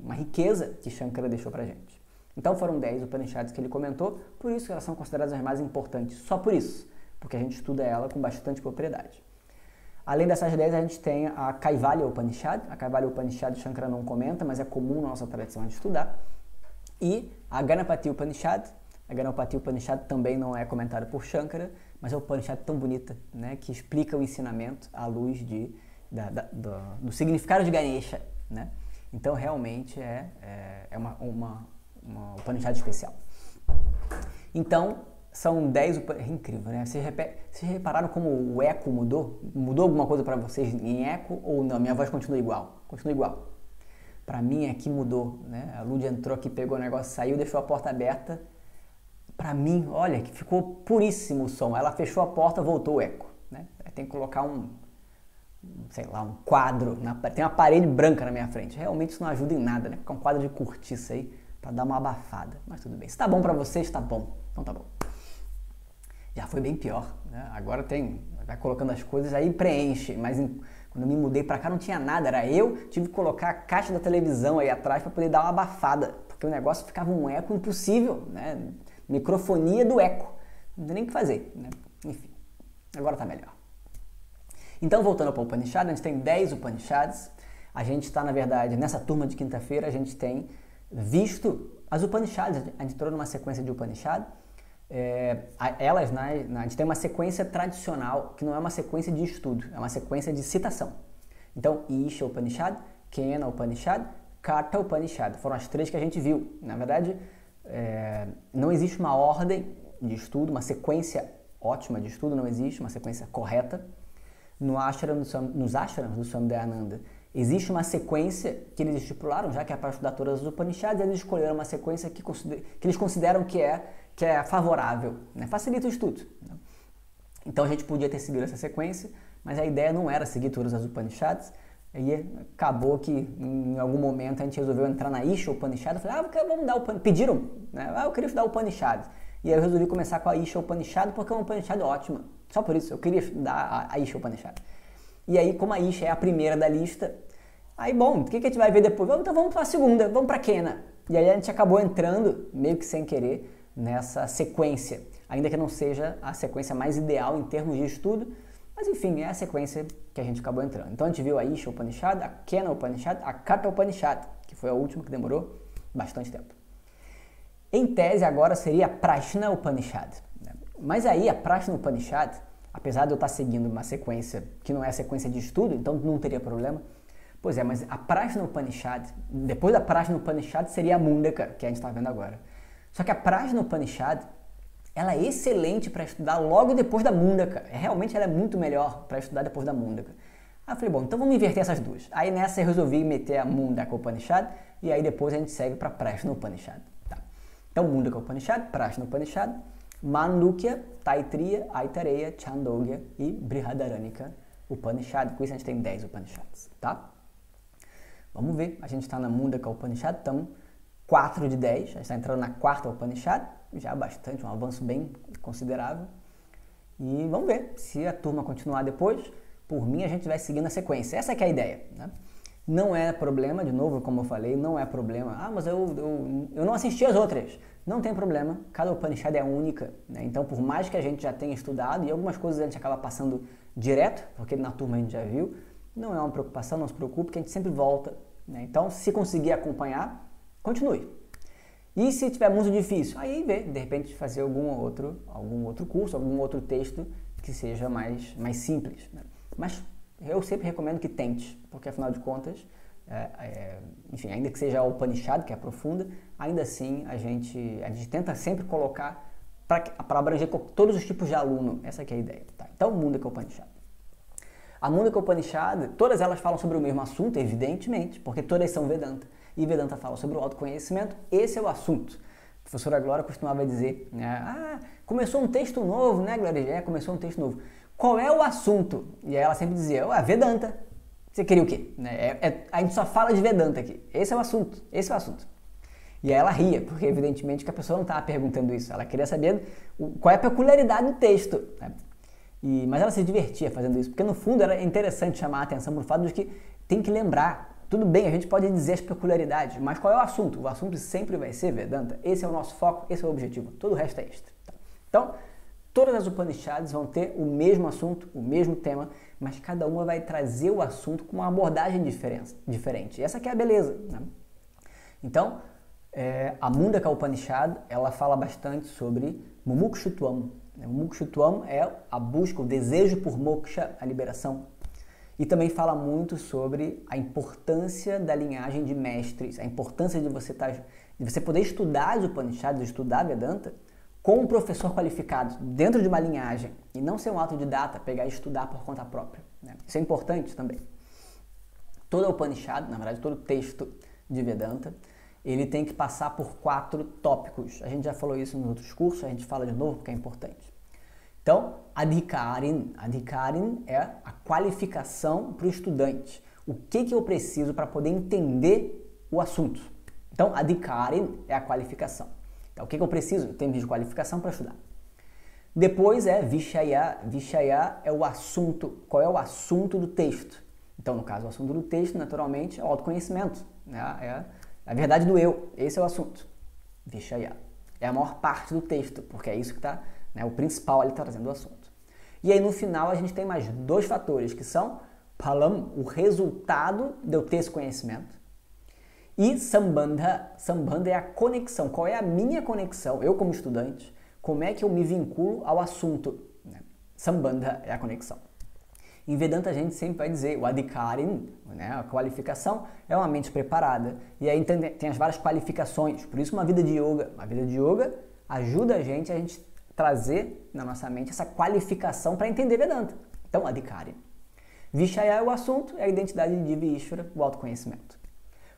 uma riqueza que Shankara deixou pra gente. Então foram 10 Upanishads que ele comentou, por isso que elas são consideradas as mais importantes, só por isso, porque a gente estuda ela com bastante propriedade. Além dessas 10, a gente tem a Kaivalya Upanishad. A Kaivalya Upanishad Shankara não comenta, mas é comum na nossa tradição a gente estudar. E a Ganapati Upanishad. A Ganapati Upanishad também não é comentada por Shankara, mas é uma Upanishad tão bonita, né, que explica o ensinamento à luz do significado de Ganesha, né? Então realmente é uma Upanishad especial. Então são 10 Upanishads, é incrível, né? Vocês repararam como o eco mudou? Mudou alguma coisa para vocês em eco ou não? Minha voz continua igual? Continua igual. Para mim aqui mudou, né? A Lud entrou aqui, pegou o negócio, saiu, deixou a porta aberta. Para mim, olha, que ficou puríssimo o som. Ela fechou a porta, voltou o eco, né? Tem que colocar um quadro, tem uma parede branca na minha frente. Realmente isso não ajuda em nada, né? Ficar um quadro de cortiça aí para dar uma abafada. Mas tudo bem. Se tá bom para vocês, tá bom. Então tá bom. Já foi bem pior, né? Agora vai colocando as coisas aí preenche, mas quando eu me mudei para cá não tinha nada, era tive que colocar a caixa da televisão aí atrás para poder dar uma abafada, porque o negócio ficava um eco impossível, né? Microfonia do eco, não tem nem o que fazer, né? Enfim, agora tá melhor. Então, voltando para o Upanishad, a gente tem 10 Upanishads, a gente está, na verdade, nessa turma de quinta-feira, a gente tem visto as Upanishads, a gente entrou numa sequência de Upanishad, a gente tem uma sequência tradicional, que não é uma sequência de estudo, é uma sequência de citação. Então, Isha Upanishad, Kena Upanishad, Katha Upanishad, foram as 3 que a gente viu. Na verdade, não existe uma ordem de estudo, uma sequência ótima de estudo, não existe uma sequência correta. Nos ashrams do Swami Dayananda, existe uma sequência que eles estipularam, já que é para estudar todas as Upanishads, eles escolheram uma sequência que eles consideram que é favorável, né? Facilita o estudo, né? Então a gente podia ter seguido essa sequência, mas a ideia não era seguir todas as Upanishads, e acabou que em algum momento a gente resolveu entrar na Isha Upanishad. Eu falei, vamos dar Upanishad. Pediram, né? Eu queria estudar Upanishad. E aí eu resolvi começar com a Isha Upanishad porque é uma Upanishad ótima. Só por isso, eu queria estudar a Isha Upanishad. E aí, como a Isha é a primeira da lista, aí bom, o que a gente vai ver depois? Então vamos para a segunda, vamos para a Kena. E aí a gente acabou entrando, meio que sem querer, nessa sequência. Ainda que não seja a sequência mais ideal em termos de estudo, mas enfim, é a sequência que a gente acabou entrando. Então a gente viu a Isha Upanishad, a Kena Upanishad, a Katha Upanishad, que foi a última que demorou bastante tempo. Em tese agora seria a Prashna Upanishad. Mas aí a Prashna Upanishad, apesar de eu estar seguindo uma sequência que não é a sequência de estudo, então não teria problema. Pois é, mas a Prashna Upanishad, depois da Prashna Upanishad seria a Mundaka, que a gente está vendo agora. Só que a Prashna Upanishad, ela é excelente para estudar logo depois da Mundaka. Realmente ela é muito melhor para estudar depois da Mundaka. Aí eu falei, bom, então vamos inverter essas duas. Aí nessa eu resolvi meter a Mundaka Upanishad e aí depois a gente segue para Prashna Upanishad. Tá. Então Mundaka Upanishad, Prashna Upanishad, Mandukya, Taitriya, Aitareya, Chandogya e Brihadaranyaka Upanishad. Com isso a gente tem 10 Upanishads, tá? Vamos ver, a gente está na Mundaka Upanishad, estamos 4 de 10, a gente está entrando na 4ª Upanishad, já bastante, um avanço bem considerável. E vamos ver, se a turma continuar depois, por mim a gente vai seguindo a sequência. Essa que é a ideia, né? Não é problema, de novo, como eu falei, não é problema. Mas eu não assisti as outras. Não tem problema, cada Upanishad é única, né? Então, por mais que a gente já tenha estudado, e algumas coisas a gente acaba passando direto, porque na turma a gente já viu, não é uma preocupação, não se preocupe, que a gente sempre volta, né? Então, se conseguir acompanhar, continue. E se tiver muito difícil, aí vê, de repente, fazer algum outro curso, algum outro texto que seja mais simples, né? Mas eu sempre recomendo que tente, porque afinal de contas, enfim, ainda que seja o Upanishad, que é profunda, ainda assim a gente tenta sempre colocar para abranger todos os tipos de aluno. Essa que é a ideia. Tá? Então, Mundaka Upanishad. A Mundaka Upanishad, todas elas falam sobre o mesmo assunto, evidentemente, porque todas são Vedanta. E Vedanta fala sobre o autoconhecimento, esse é o assunto. A professora Glória costumava dizer, né, começou um texto novo, né, Glória? Começou um texto novo. Qual é o assunto? E aí ela sempre dizia, Vedanta. Você queria o quê? A gente só fala de Vedanta aqui. Esse é o assunto, esse é o assunto. E aí ela ria, porque evidentemente que a pessoa não estava perguntando isso. Ela queria saber qual é a peculiaridade do texto. Né? Mas ela se divertia fazendo isso, porque no fundo era interessante chamar a atenção para o fato de que tem que lembrar. Tudo bem, a gente pode dizer as peculiaridades, mas qual é o assunto? O assunto sempre vai ser Vedanta. Esse é o nosso foco, esse é o objetivo. Todo o resto é extra. Tá? Então, todas as Upanishads vão ter o mesmo assunto, o mesmo tema, mas cada uma vai trazer o assunto com uma abordagem diferente. Essa que é a beleza. Né? Então, a Mundaka Upanishad, ela fala bastante sobre Mumukshutvam. Mumukshutvam é a busca, o desejo por moksha, a liberação. E também fala muito sobre a importância da linhagem de mestres, a importância de você poder estudar as Upanishads, estudar Vedanta, com um professor qualificado, dentro de uma linhagem, e não ser um autodidata, pegar e estudar por conta própria. Né? Isso é importante também. Toda Upanishad, na verdade, todo texto de Vedanta, ele tem que passar por 4 tópicos. A gente já falou isso nos outros cursos, a gente fala de novo porque é importante. Então, Adhikarin. Adhikarin é a qualificação para o estudante. O que eu preciso para poder entender o assunto? Então, Adhikarin é a qualificação. Então, o que eu preciso em termos de qualificação para estudar? Depois é Vishaya. Vishaya é o assunto. Qual é o assunto do texto? Então, no caso, o assunto do texto, naturalmente, é o autoconhecimento. Né? É a verdade do eu. Esse é o assunto. Vishaya. É a maior parte do texto, porque é isso que está, né, o principal ali trazendo o assunto. E aí, no final, a gente tem mais 2 fatores, que são Phalam, o resultado de eu ter esse conhecimento, e Sambandha. Sambandha é a conexão. Qual é a minha conexão? Eu, como estudante, como é que eu me vinculo ao assunto? Sambandha é a conexão. Em Vedanta a gente sempre vai dizer o Adhikarin, né, a qualificação, é uma mente preparada. E aí tem as várias qualificações. Por isso uma vida de yoga. Uma vida de yoga ajuda a gente trazer na nossa mente essa qualificação para entender Vedanta. Então, Adhikarin. Vishaya é o assunto, é a identidade de Diva e Ishvara, o autoconhecimento.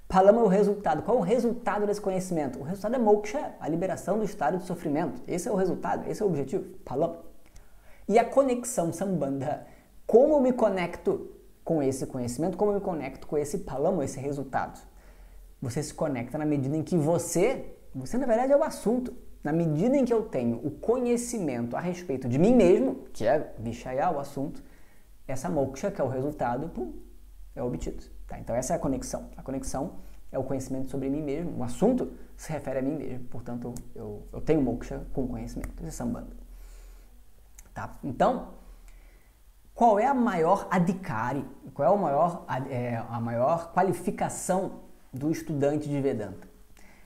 Phalama é o resultado. Qual é o resultado desse conhecimento? O resultado é moksha, a liberação do estado de sofrimento. Esse é o resultado, esse é o objetivo. Phalama. E a conexão, Sambandha. Como eu me conecto com esse conhecimento? Como eu me conecto com esse phalama, esse resultado? Você se conecta na medida em que você na verdade é o assunto. Na medida em que eu tenho o conhecimento a respeito de mim mesmo, que é Vishaya, o assunto, essa moksha, que é o resultado, é obtido. Tá? Então essa é a conexão. A conexão é o conhecimento sobre mim mesmo. O assunto se refere a mim mesmo. Portanto, eu tenho moksha com conhecimento. Esse é Sambandha. Tá? Então, qual é a maior adhikari? Qual é a maior qualificação do estudante de Vedanta?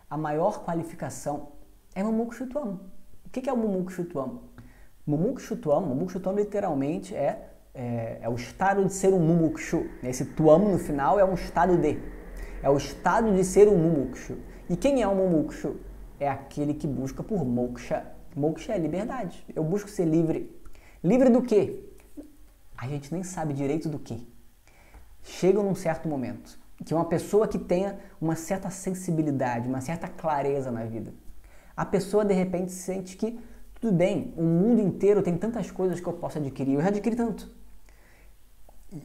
A maior qualificação é Mumukshutvam. O que é o Mumukshutvam? Mumukshutvam literalmente é o estado de ser um mumukshu. Esse tuam no final é um estado de. É o estado de ser um mumukshu. E quem é um mumukshu? É aquele que busca por moksha. Moksha é liberdade. Eu busco ser livre. Livre do quê? A gente nem sabe direito do quê. Chega num certo momento que uma pessoa que tenha uma certa sensibilidade, uma certa clareza na vida, a pessoa de repente sente que tudo bem, o mundo inteiro tem tantas coisas que eu posso adquirir, eu já adquiri tanto.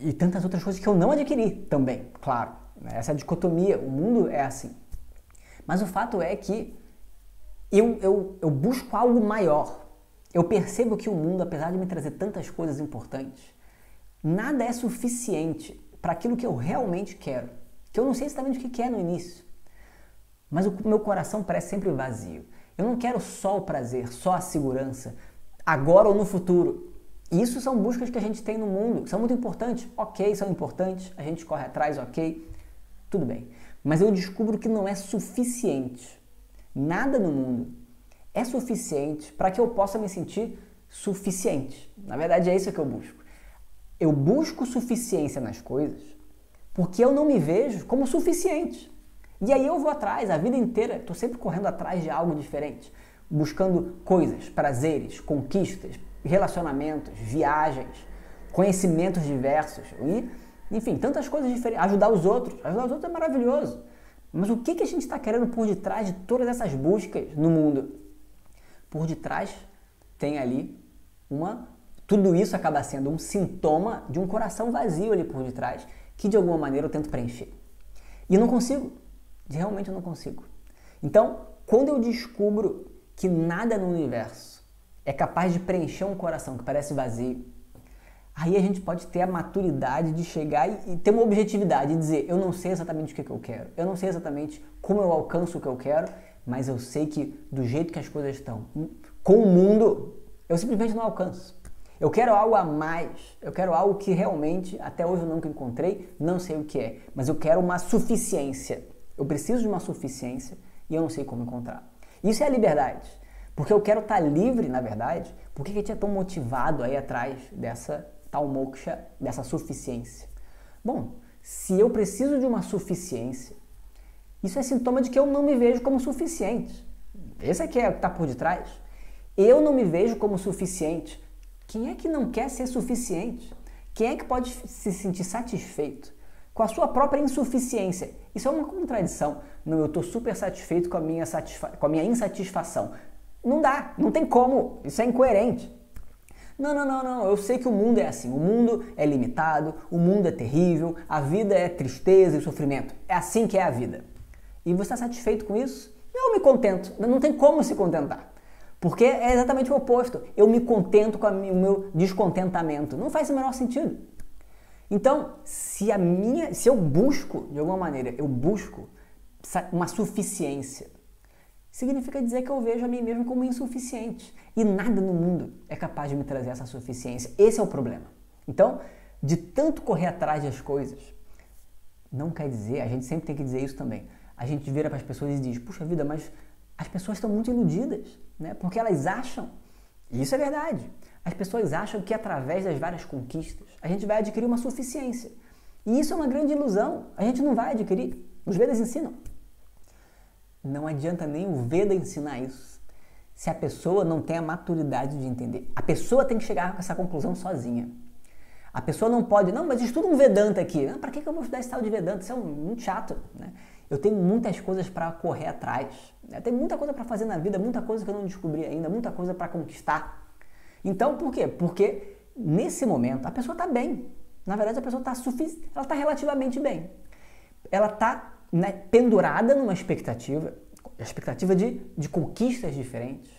E tantas outras coisas que eu não adquiri também, claro. Essa dicotomia, o mundo é assim. Mas o fato é que eu busco algo maior. Eu percebo que o mundo, apesar de me trazer tantas coisas importantes, nada é suficiente para aquilo que eu realmente quero. Que eu não sei exatamente o que é no início. Mas o meu coração parece sempre vazio. Eu não quero só o prazer, só a segurança, agora ou no futuro. Isso são buscas que a gente tem no mundo, que são muito importantes. Ok, são importantes, a gente corre atrás, ok, tudo bem. Mas eu descubro que não é suficiente. Nada no mundo é suficiente para que eu possa me sentir suficiente. Na verdade, é isso que eu busco. Eu busco suficiência nas coisas porque eu não me vejo como suficiente. E aí eu vou atrás, a vida inteira, estou sempre correndo atrás de algo diferente, buscando coisas, prazeres, conquistas, relacionamentos, viagens, conhecimentos diversos e, enfim, tantas coisas diferentes. Ajudar os outros é maravilhoso. Mas o que a gente está querendo por detrás de todas essas buscas no mundo? Por detrás tem ali tudo isso acaba sendo um sintoma de um coração vazio ali por detrás, que de alguma maneira eu tento preencher. E eu não consigo. Realmente eu não consigo. Então, quando eu descubro que nada no universo é capaz de preencher um coração que parece vazio, aí a gente pode ter a maturidade de chegar e ter uma objetividade e dizer, eu não sei exatamente o que eu quero, eu não sei exatamente como eu alcanço o que eu quero, mas eu sei que do jeito que as coisas estão, com o mundo, eu simplesmente não alcanço. Eu quero algo a mais, eu quero algo que realmente até hoje eu nunca encontrei, não sei o que é, mas eu quero uma suficiência. Eu preciso de uma suficiência e eu não sei como encontrar. Isso é a liberdade, porque eu quero estar livre, na verdade. Por que a gente é tão motivado aí atrás dessa tal moksha, dessa suficiência? Bom, se eu preciso de uma suficiência, isso é sintoma de que eu não me vejo como suficiente. Esse aqui é o que está por detrás. Eu não me vejo como suficiente. Quem é que não quer ser suficiente? Quem é que pode se sentir satisfeito com a sua própria insuficiência? Isso é uma contradição. Não, eu estou super satisfeito com a minha insatisfação. Não dá, não tem como. Isso é incoerente. Não. Eu sei que o mundo é assim. O mundo é limitado, o mundo é terrível, a vida é tristeza e sofrimento. É assim que é a vida. E você está satisfeito com isso? Eu me contento. Não tem como se contentar. Porque é exatamente o oposto. Eu me contento com o meu descontentamento. Não faz o menor sentido. Então, se eu busco, de alguma maneira, eu busco uma suficiência, significa dizer que eu vejo a mim mesmo como insuficiente. E nada no mundo é capaz de me trazer essa suficiência. Esse é o problema. Então, de tanto correr atrás das coisas, não quer dizer, a gente sempre tem que dizer isso também. A gente vira para as pessoas e diz, puxa vida, mas as pessoas estão muito iludidas, né? Porque elas acham, e isso é verdade, as pessoas acham que através das várias conquistas a gente vai adquirir uma suficiência. E isso é uma grande ilusão, a gente não vai adquirir. Os Vedas ensinam. Não adianta nem o Veda ensinar isso, se a pessoa não tem a maturidade de entender. A pessoa tem que chegar com essa conclusão sozinha. A pessoa não pode, não, mas estuda um Vedanta aqui. Para que eu vou estudar esse tal de Vedanta? Isso é muito chato, né? Eu tenho muitas coisas para correr atrás. Eu tenho muita coisa para fazer na vida, muita coisa que eu não descobri ainda, muita coisa para conquistar. Então, por quê? Porque nesse momento a pessoa está bem. Na verdade, a pessoa está relativamente bem. Ela está, né, pendurada numa expectativa de conquistas diferentes.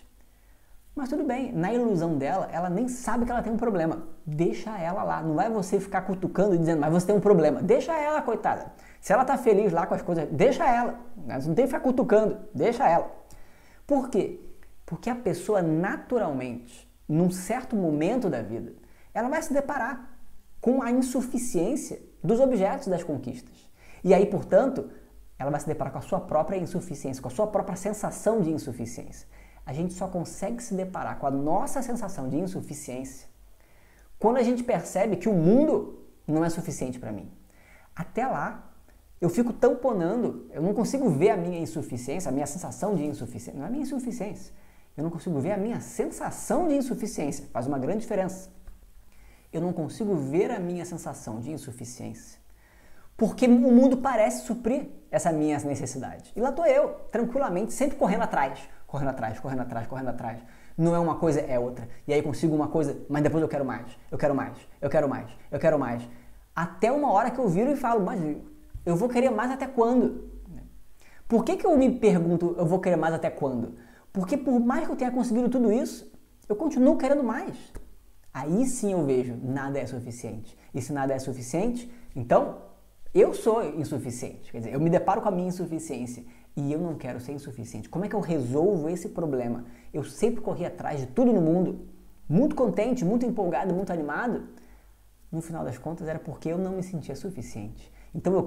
Mas tudo bem, na ilusão dela, ela nem sabe que ela tem um problema. Deixa ela lá. Não vai você ficar cutucando e dizendo, mas você tem um problema. Deixa ela, coitada. Se ela está feliz lá com as coisas, deixa ela. Você não tem que ficar cutucando, deixa ela. Por quê? Porque a pessoa naturalmente, num certo momento da vida, ela vai se deparar com a insuficiência dos objetos das conquistas. E aí, portanto, ela vai se deparar com a sua própria insuficiência, com a sua própria sensação de insuficiência. A gente só consegue se deparar com a nossa sensação de insuficiência quando a gente percebe que o mundo não é suficiente para mim. Até lá, eu fico tamponando, eu não consigo ver a minha insuficiência, a minha sensação de insuficiência. Não é a minha insuficiência. Eu não consigo ver a minha sensação de insuficiência. Faz uma grande diferença. Eu não consigo ver a minha sensação de insuficiência porque o mundo parece suprir essa minha necessidade. E lá estou eu, tranquilamente, sempre correndo atrás. Correndo atrás. Não é uma coisa, é outra. E aí consigo uma coisa, mas depois eu quero mais. Até uma hora que eu viro e falo, mas eu vou querer mais até quando? Por que eu me pergunto, eu vou querer mais até quando? Porque por mais que eu tenha conseguido tudo isso, eu continuo querendo mais. Aí sim eu vejo, nada é suficiente. E se nada é suficiente, então eu sou insuficiente. Quer dizer, eu me deparo com a minha insuficiência e eu não quero ser insuficiente. Como é que eu resolvo esse problema? Eu sempre corri atrás de tudo no mundo, muito contente, muito empolgado, muito animado. No final das contas era porque eu não me sentia suficiente. Então eu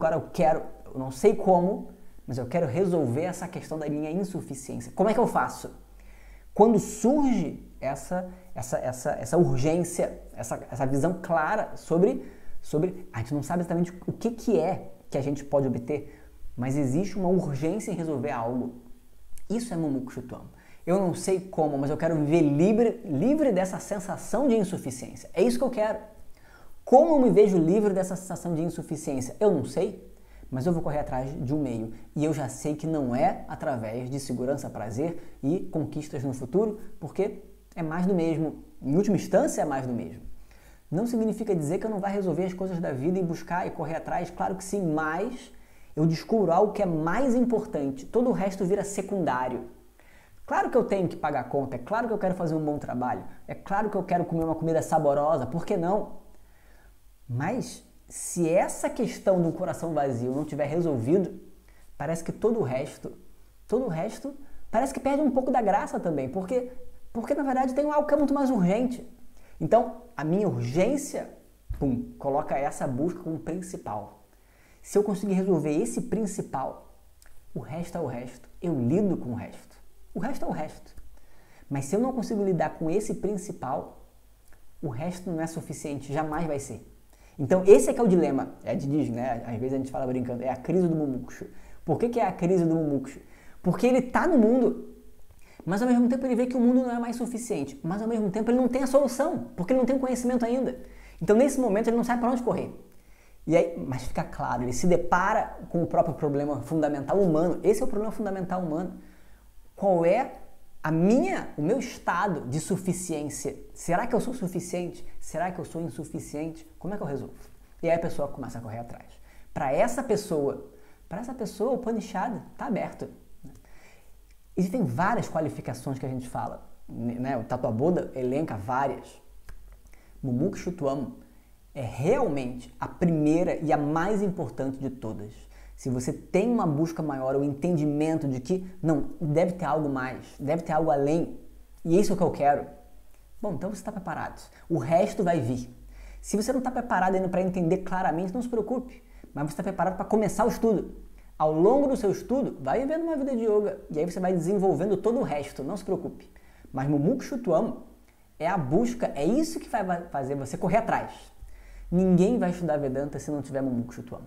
não sei como, mas eu quero resolver essa questão da minha insuficiência. Como é que eu faço? Quando surge essa urgência, essa visão clara sobre... A gente não sabe exatamente o que é que a gente pode obter, mas existe uma urgência em resolver algo. Isso é Mumukshutvam. Eu não sei como, mas eu quero viver livre dessa sensação de insuficiência. É isso que eu quero. Como eu me vejo livre dessa sensação de insuficiência? Eu não sei, mas eu vou correr atrás de um meio. E eu já sei que não é através de segurança, prazer e conquistas no futuro, porque é mais do mesmo. Em última instância, é mais do mesmo. Não significa dizer que eu não vá resolver as coisas da vida e buscar e correr atrás. Claro que sim, mas eu descubro algo que é mais importante. Todo o resto vira secundário. Claro que eu tenho que pagar a conta, é claro que eu quero fazer um bom trabalho, é claro que eu quero comer uma comida saborosa, por que não? Mas se essa questão do coração vazio não tiver resolvido, parece que todo o resto parece que perde um pouco da graça também, porque na verdade tem algo que é muito mais urgente. Então, a minha urgência, coloca essa busca como principal. Se eu conseguir resolver esse principal, o resto é o resto. Eu lido com o resto. O resto é o resto. Mas se eu não consigo lidar com esse principal, o resto não é suficiente, jamais vai ser. Então, esse é que é o dilema. Diz, né? Às vezes a gente fala brincando, é a crise do Mumukshu. Por que é a crise do Mumukshu? Porque ele está no mundo, mas ao mesmo tempo ele vê que o mundo não é mais suficiente. Mas ao mesmo tempo ele não tem a solução, porque ele não tem o conhecimento ainda. Então, nesse momento, ele não sabe para onde correr. E aí, mas fica claro, ele se depara com o próprio problema fundamental humano. Esse é o problema fundamental humano. Qual é o meu estado de suficiência? Será que eu sou suficiente? Será que eu sou insuficiente? Como é que eu resolvo? E aí a pessoa começa a correr atrás. Para essa pessoa, o Upanishad está aberto. Existem várias qualificações que a gente fala, né? O Tattva-Buda elenca várias. Mumukshutvam é realmente a primeira e a mais importante de todas. Se você tem uma busca maior, o entendimento de que, não, deve ter algo mais, deve ter algo além, e é isso que eu quero, bom, então você está preparado. O resto vai vir. Se você não está preparado ainda para entender claramente, não se preocupe, mas você está preparado para começar o estudo. Ao longo do seu estudo, vai vivendo uma vida de yoga, e aí você vai desenvolvendo todo o resto, não se preocupe. Mas Mumukshutvam é a busca, é isso que vai fazer você correr atrás. Ninguém vai estudar Vedanta se não tiver Mumukshutvam.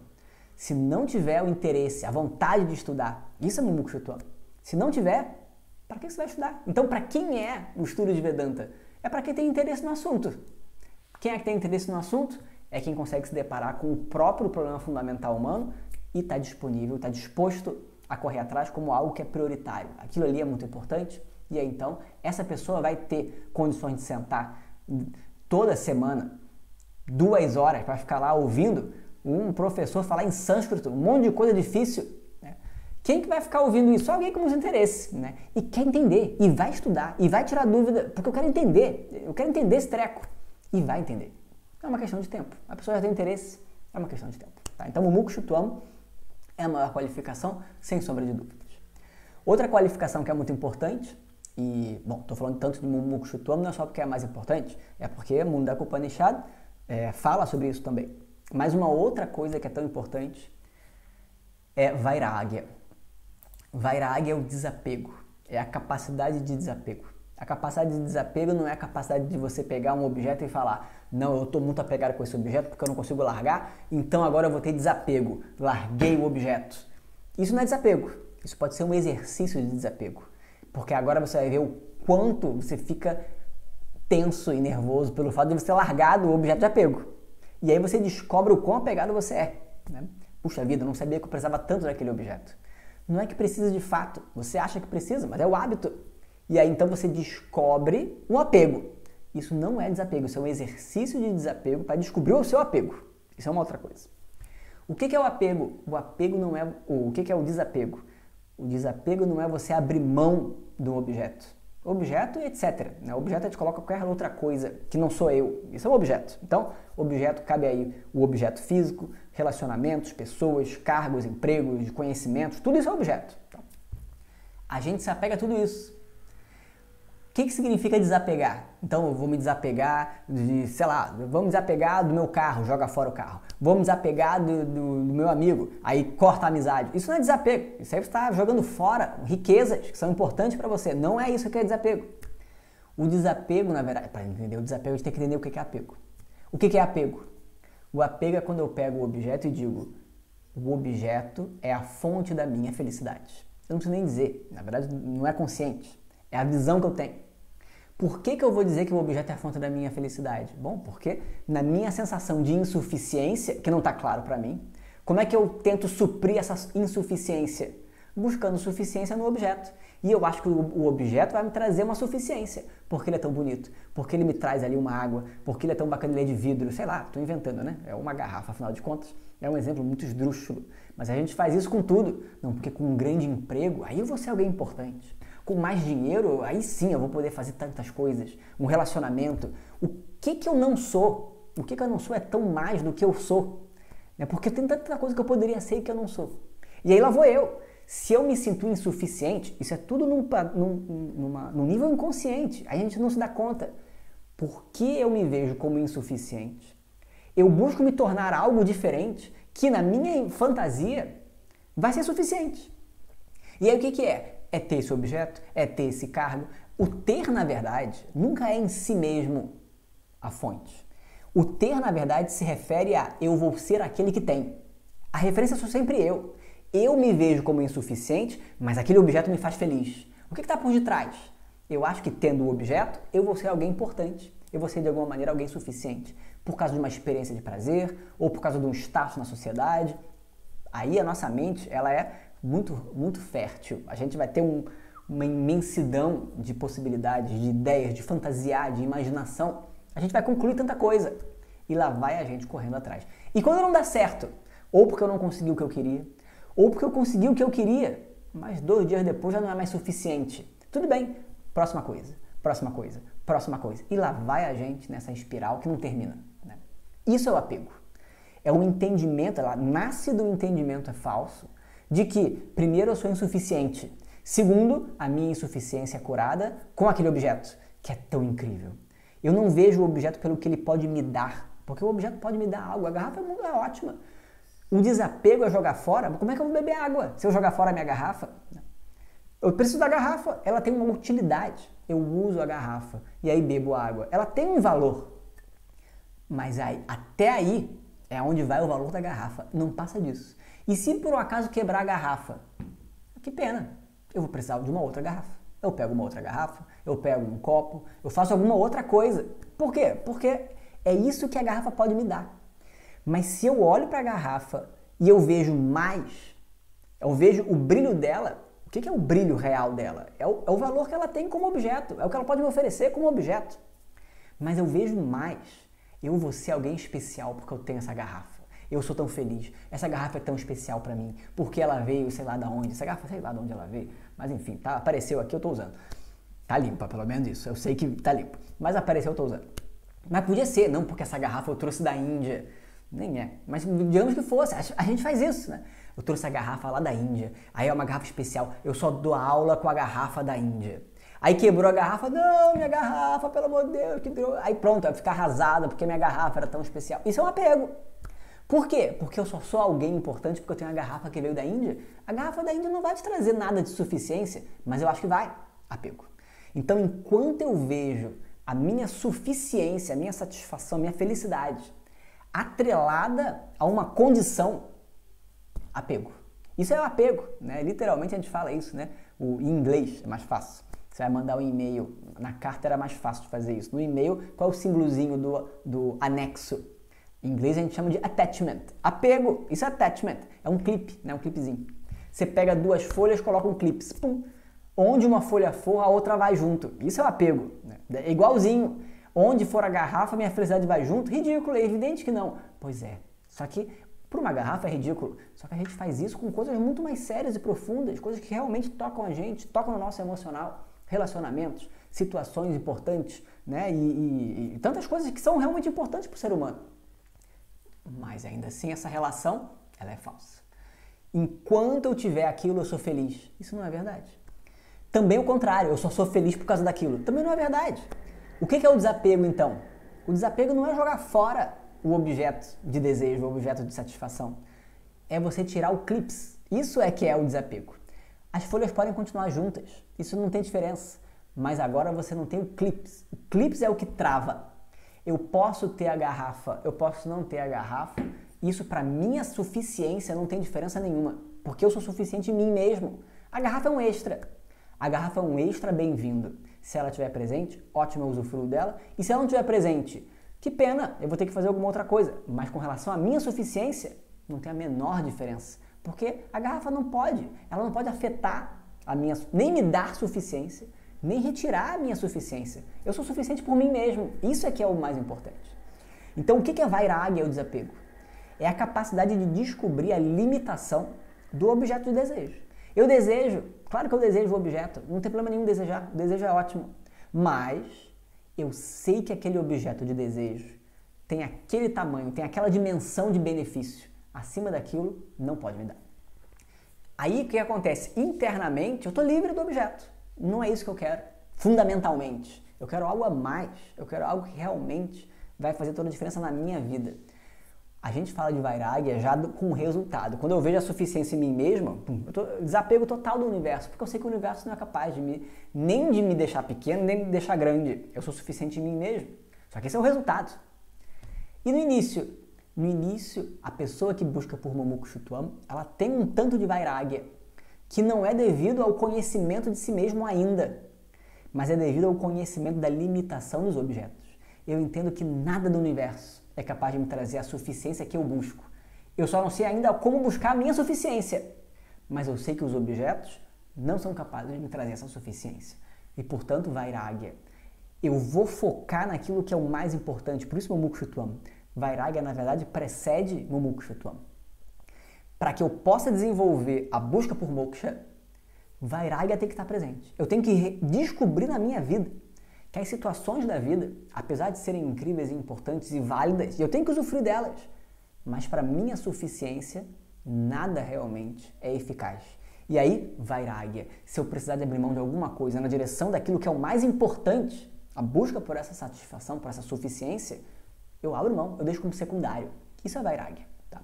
Se não tiver o interesse, a vontade de estudar, isso é Mumukshutvam. Se não tiver, para que você vai estudar? Então, para quem é o estudo de Vedanta? É para quem tem interesse no assunto. Quem é que tem interesse no assunto? É quem consegue se deparar com o próprio problema fundamental humano e está disponível, está disposto a correr atrás como algo que é prioritário. Aquilo ali é muito importante e aí então essa pessoa vai ter condições de sentar toda semana 2 horas para ficar lá ouvindo um professor falar em sânscrito, um monte de coisa difícil, né? Quem que vai ficar ouvindo isso? Alguém com muito interesse, né? E quer entender, e vai estudar, e vai tirar dúvida, porque eu quero entender esse treco, e vai entender. É uma questão de tempo. A pessoa já tem interesse, é uma questão de tempo. Tá? Então, o Mumukshutvam é a maior qualificação, sem sombra de dúvidas. Outra qualificação que é muito importante, e, bom, estou falando tanto de Mumukshutvam, não é só porque é a mais importante, é porque Mundaka Upanishad fala sobre isso também. Mas uma outra coisa que é tão importante é Vairagya. Vairagya é o desapego, é a capacidade de desapego. A capacidade de desapego não é a capacidade de você pegar um objeto e falar, não, eu estou muito apegado com esse objeto porque eu não consigo largar, então agora eu vou ter desapego, larguei o objeto. Isso não é desapego, isso pode ser um exercício de desapego, porque agora você vai ver o quanto você fica tenso e nervoso pelo fato de você ter largado o objeto de apego. E aí você descobre o quão apegado você é. Né? Puxa vida, eu não sabia que eu precisava tanto daquele objeto. Não é que precisa de fato, você acha que precisa, mas é o hábito. E aí então você descobre um apego. Isso não é desapego, isso é um exercício de desapego para descobrir o seu apego. Isso é uma outra coisa. O que é o apego? O apego não é... O que é o desapego? O desapego não é você abrir mão do objeto. Objeto e etc. O objeto a gente coloca qualquer outra coisa que não sou eu. Isso é um objeto. Então, objeto cabe aí o objeto físico, relacionamentos, pessoas, cargos, empregos, conhecimentos, tudo isso é objeto. Então, a gente se apega a tudo isso. O que significa desapegar? Então, eu vou me desapegar de, sei lá, vamos desapegar do meu carro, joga fora o carro. Vamos desapegar do meu amigo, aí corta a amizade. Isso não é desapego. Isso aí você está jogando fora riquezas que são importantes para você. Não é isso que é desapego. O desapego, na verdade, para entender o desapego, a gente tem que entender o que é apego. O que é apego? O apego é quando eu pego o objeto e digo, o objeto é a fonte da minha felicidade. Eu não preciso nem dizer, na verdade não é consciente. É a visão que eu tenho. Por que eu vou dizer que o objeto é a fonte da minha felicidade? Bom, porque na minha sensação de insuficiência, que não está claro para mim, como é que eu tento suprir essa insuficiência? Buscando suficiência no objeto. E eu acho que o objeto vai me trazer uma suficiência, porque ele é tão bonito, porque ele me traz ali uma água, porque ele é tão bacana, ele é de vidro, sei lá, estou inventando, né? É uma garrafa, afinal de contas, é um exemplo muito esdrúxulo. Mas a gente faz isso com tudo. Não, porque com um grande emprego, aí eu vou ser alguém importante. Com mais dinheiro, aí sim eu vou poder fazer tantas coisas. Um relacionamento. O que eu não sou? O que eu não sou é tão mais do que eu sou. Porque tem tanta coisa que eu poderia ser e que eu não sou. E aí lá vou eu. Se eu me sinto insuficiente, isso é tudo num nível inconsciente. A gente não se dá conta. Por que eu me vejo como insuficiente? Eu busco me tornar algo diferente que na minha fantasia vai ser suficiente. E aí o que é? É ter esse objeto? É ter esse cargo? O ter, na verdade, nunca é em si mesmo a fonte. O ter, na verdade, se refere a eu vou ser aquele que tem. A referência sou sempre eu. Eu me vejo como insuficiente, mas aquele objeto me faz feliz. O que está por detrás? Eu acho que tendo o objeto, eu vou ser alguém importante. Eu vou ser, de alguma maneira, alguém suficiente. Por causa de uma experiência de prazer, ou por causa de um status na sociedade. Aí a nossa mente, ela é muito fértil. A gente vai ter uma imensidão de possibilidades, de ideias, de fantasiar, de imaginação. A gente vai concluir tanta coisa. E lá vai a gente correndo atrás. E quando não dá certo, ou porque eu não consegui o que eu queria, ou porque eu consegui o que eu queria, mas 2 dias depois já não é mais suficiente. Tudo bem, próxima coisa, próxima coisa, próxima coisa. E lá vai a gente nessa espiral que não termina. Né? Isso é o apego. É um entendimento, ela nasce do entendimento falso, de que, primeiro, eu sou insuficiente. Segundo, a minha insuficiência é curada com aquele objeto, que é tão incrível. Eu não vejo o objeto pelo que ele pode me dar, porque o objeto pode me dar algo. A garrafa é ótima. O desapego é jogar fora. Como é que eu vou beber água se eu jogar fora a minha garrafa? Eu preciso da garrafa. Ela tem uma utilidade. Eu uso a garrafa e aí bebo água. Ela tem um valor. Mas até aí é onde vai o valor da garrafa. Não passa disso. E se por um acaso quebrar a garrafa? Que pena. Eu vou precisar de uma outra garrafa. Eu pego uma outra garrafa, eu pego um copo, eu faço alguma outra coisa. Por quê? Porque é isso que a garrafa pode me dar. Mas se eu olho para a garrafa e eu vejo mais, eu vejo o brilho dela, o que é o brilho real dela? É o valor que ela tem como objeto, é o que ela pode me oferecer como objeto. Mas eu vejo mais, eu vou ser alguém especial porque eu tenho essa garrafa. Eu sou tão feliz, essa garrafa é tão especial para mim, porque ela veio, sei lá de onde, essa garrafa sei lá de onde ela veio, mas enfim, tá, apareceu aqui, eu tô usando. Tá limpa, pelo menos isso, eu sei que tá limpa, mas apareceu, eu tô usando. Mas podia ser, não porque essa garrafa eu trouxe da Índia, nem é, mas digamos que fosse, a gente faz isso, né? Eu trouxe a garrafa lá da Índia, aí é uma garrafa especial, eu só dou aula com a garrafa da Índia. Aí quebrou a garrafa, não, minha garrafa, pelo amor de Deus, que droga. Aí pronto, vai ficar arrasada porque minha garrafa era tão especial. Isso é um apego. Por quê? Porque eu só sou alguém importante porque eu tenho a garrafa que veio da Índia. A garrafa da Índia não vai te trazer nada de suficiência, mas eu acho que vai. Apego. Então, enquanto eu vejo a minha suficiência, a minha satisfação, a minha felicidade atrelada a uma condição, apego. Isso é o apego, né? Literalmente a gente fala isso, né? Em inglês é mais fácil. Você vai mandar um e-mail, na carta era mais fácil de fazer isso. No e-mail, qual é o símbolozinho do anexo? Em inglês a gente chama de attachment. Apego, isso é attachment. É um clipe, né? Um clipezinho. Você pega 2 folhas, coloca um clipe. Pum. Onde uma folha for, a outra vai junto. Isso é o apego. Né? É igualzinho. Onde for a garrafa, minha felicidade vai junto. Ridículo, é evidente que não. Pois é. Só que, por uma garrafa é ridículo. Só que a gente faz isso com coisas muito mais sérias e profundas. Coisas que realmente tocam a gente, tocam no nosso emocional. Relacionamentos, situações importantes, né? E tantas coisas que são realmente importantes para o ser humano. Mas ainda assim essa relação, ela é falsa. Enquanto eu tiver aquilo, eu sou feliz. Isso não é verdade. Também o contrário, eu só sou feliz por causa daquilo. Também não é verdade. O que é o desapego então? O desapego não é jogar fora o objeto de desejo, o objeto de satisfação. É você tirar o clips. Isso é que é o desapego. As folhas podem continuar juntas, isso não tem diferença. Mas agora você não tem o clips. O clips é o que trava. Eu posso ter a garrafa, eu posso não ter a garrafa. Isso para minha suficiência não tem diferença nenhuma. Porque eu sou suficiente em mim mesmo. A garrafa é um extra. A garrafa é um extra bem-vindo. Se ela estiver presente, ótimo, eu usufruo dela. E se ela não estiver presente, que pena, eu vou ter que fazer alguma outra coisa. Mas com relação à minha suficiência, não tem a menor diferença. Porque a garrafa não pode, ela não pode afetar a minha, nem me dar suficiência, nem retirar a minha suficiência. Eu sou suficiente por mim mesmo. Isso é que é o mais importante. Então, o que é vairagya, o desapego? É a capacidade de descobrir a limitação do objeto de desejo. Eu desejo, claro que eu desejo o objeto, não tem problema nenhum em desejar, o desejo é ótimo. Mas eu sei que aquele objeto de desejo tem aquele tamanho, tem aquela dimensão de benefício. Acima daquilo, não pode me dar. Aí o que acontece? Internamente, eu estou livre do objeto. Não é isso que eu quero, fundamentalmente. Eu quero algo a mais, eu quero algo que realmente vai fazer toda a diferença na minha vida. A gente fala de vairagya já com resultado. Quando eu vejo a suficiência em mim mesmo, eu tô desapego total do universo, porque eu sei que o universo não é capaz nem de me deixar pequeno, nem de me deixar grande. Eu sou suficiente em mim mesmo. Só que esse é o resultado. E no início, a pessoa que busca por Mumukshutvam, ela tem um tanto de vairagya, que não é devido ao conhecimento de si mesmo ainda, mas é devido ao conhecimento da limitação dos objetos. Eu entendo que nada do universo é capaz de me trazer a suficiência que eu busco. Eu só não sei ainda como buscar a minha suficiência, mas eu sei que os objetos não são capazes de me trazer essa suficiência. E, portanto, vairagya. Eu vou focar naquilo que é o mais importante, por isso Mumukshutvam. Vairagya, na verdade, precede Mumukshutvam. Para que eu possa desenvolver a busca por moksha, vairagya tem que estar presente. Eu tenho que descobrir na minha vida que as situações da vida, apesar de serem incríveis e importantes e válidas, eu tenho que usufruir delas, mas para minha suficiência, nada realmente é eficaz. E aí, vairagya. Se eu precisar de abrir mão de alguma coisa na direção daquilo que é o mais importante, a busca por essa satisfação, por essa suficiência, eu abro mão, eu deixo como secundário. Isso é vairagya. Tá?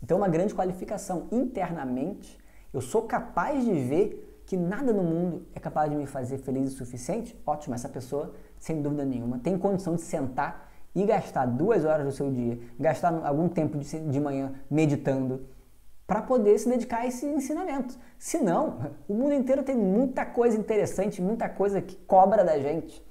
Então, uma grande qualificação. Internamente, eu sou capaz de ver que nada no mundo é capaz de me fazer feliz o suficiente. Ótimo, essa pessoa, sem dúvida nenhuma, tem condição de sentar e gastar 2 horas do seu dia, gastar algum tempo de manhã meditando, para poder se dedicar a esse ensinamento. Senão, o mundo inteiro tem muita coisa interessante, muita coisa que cobra da gente.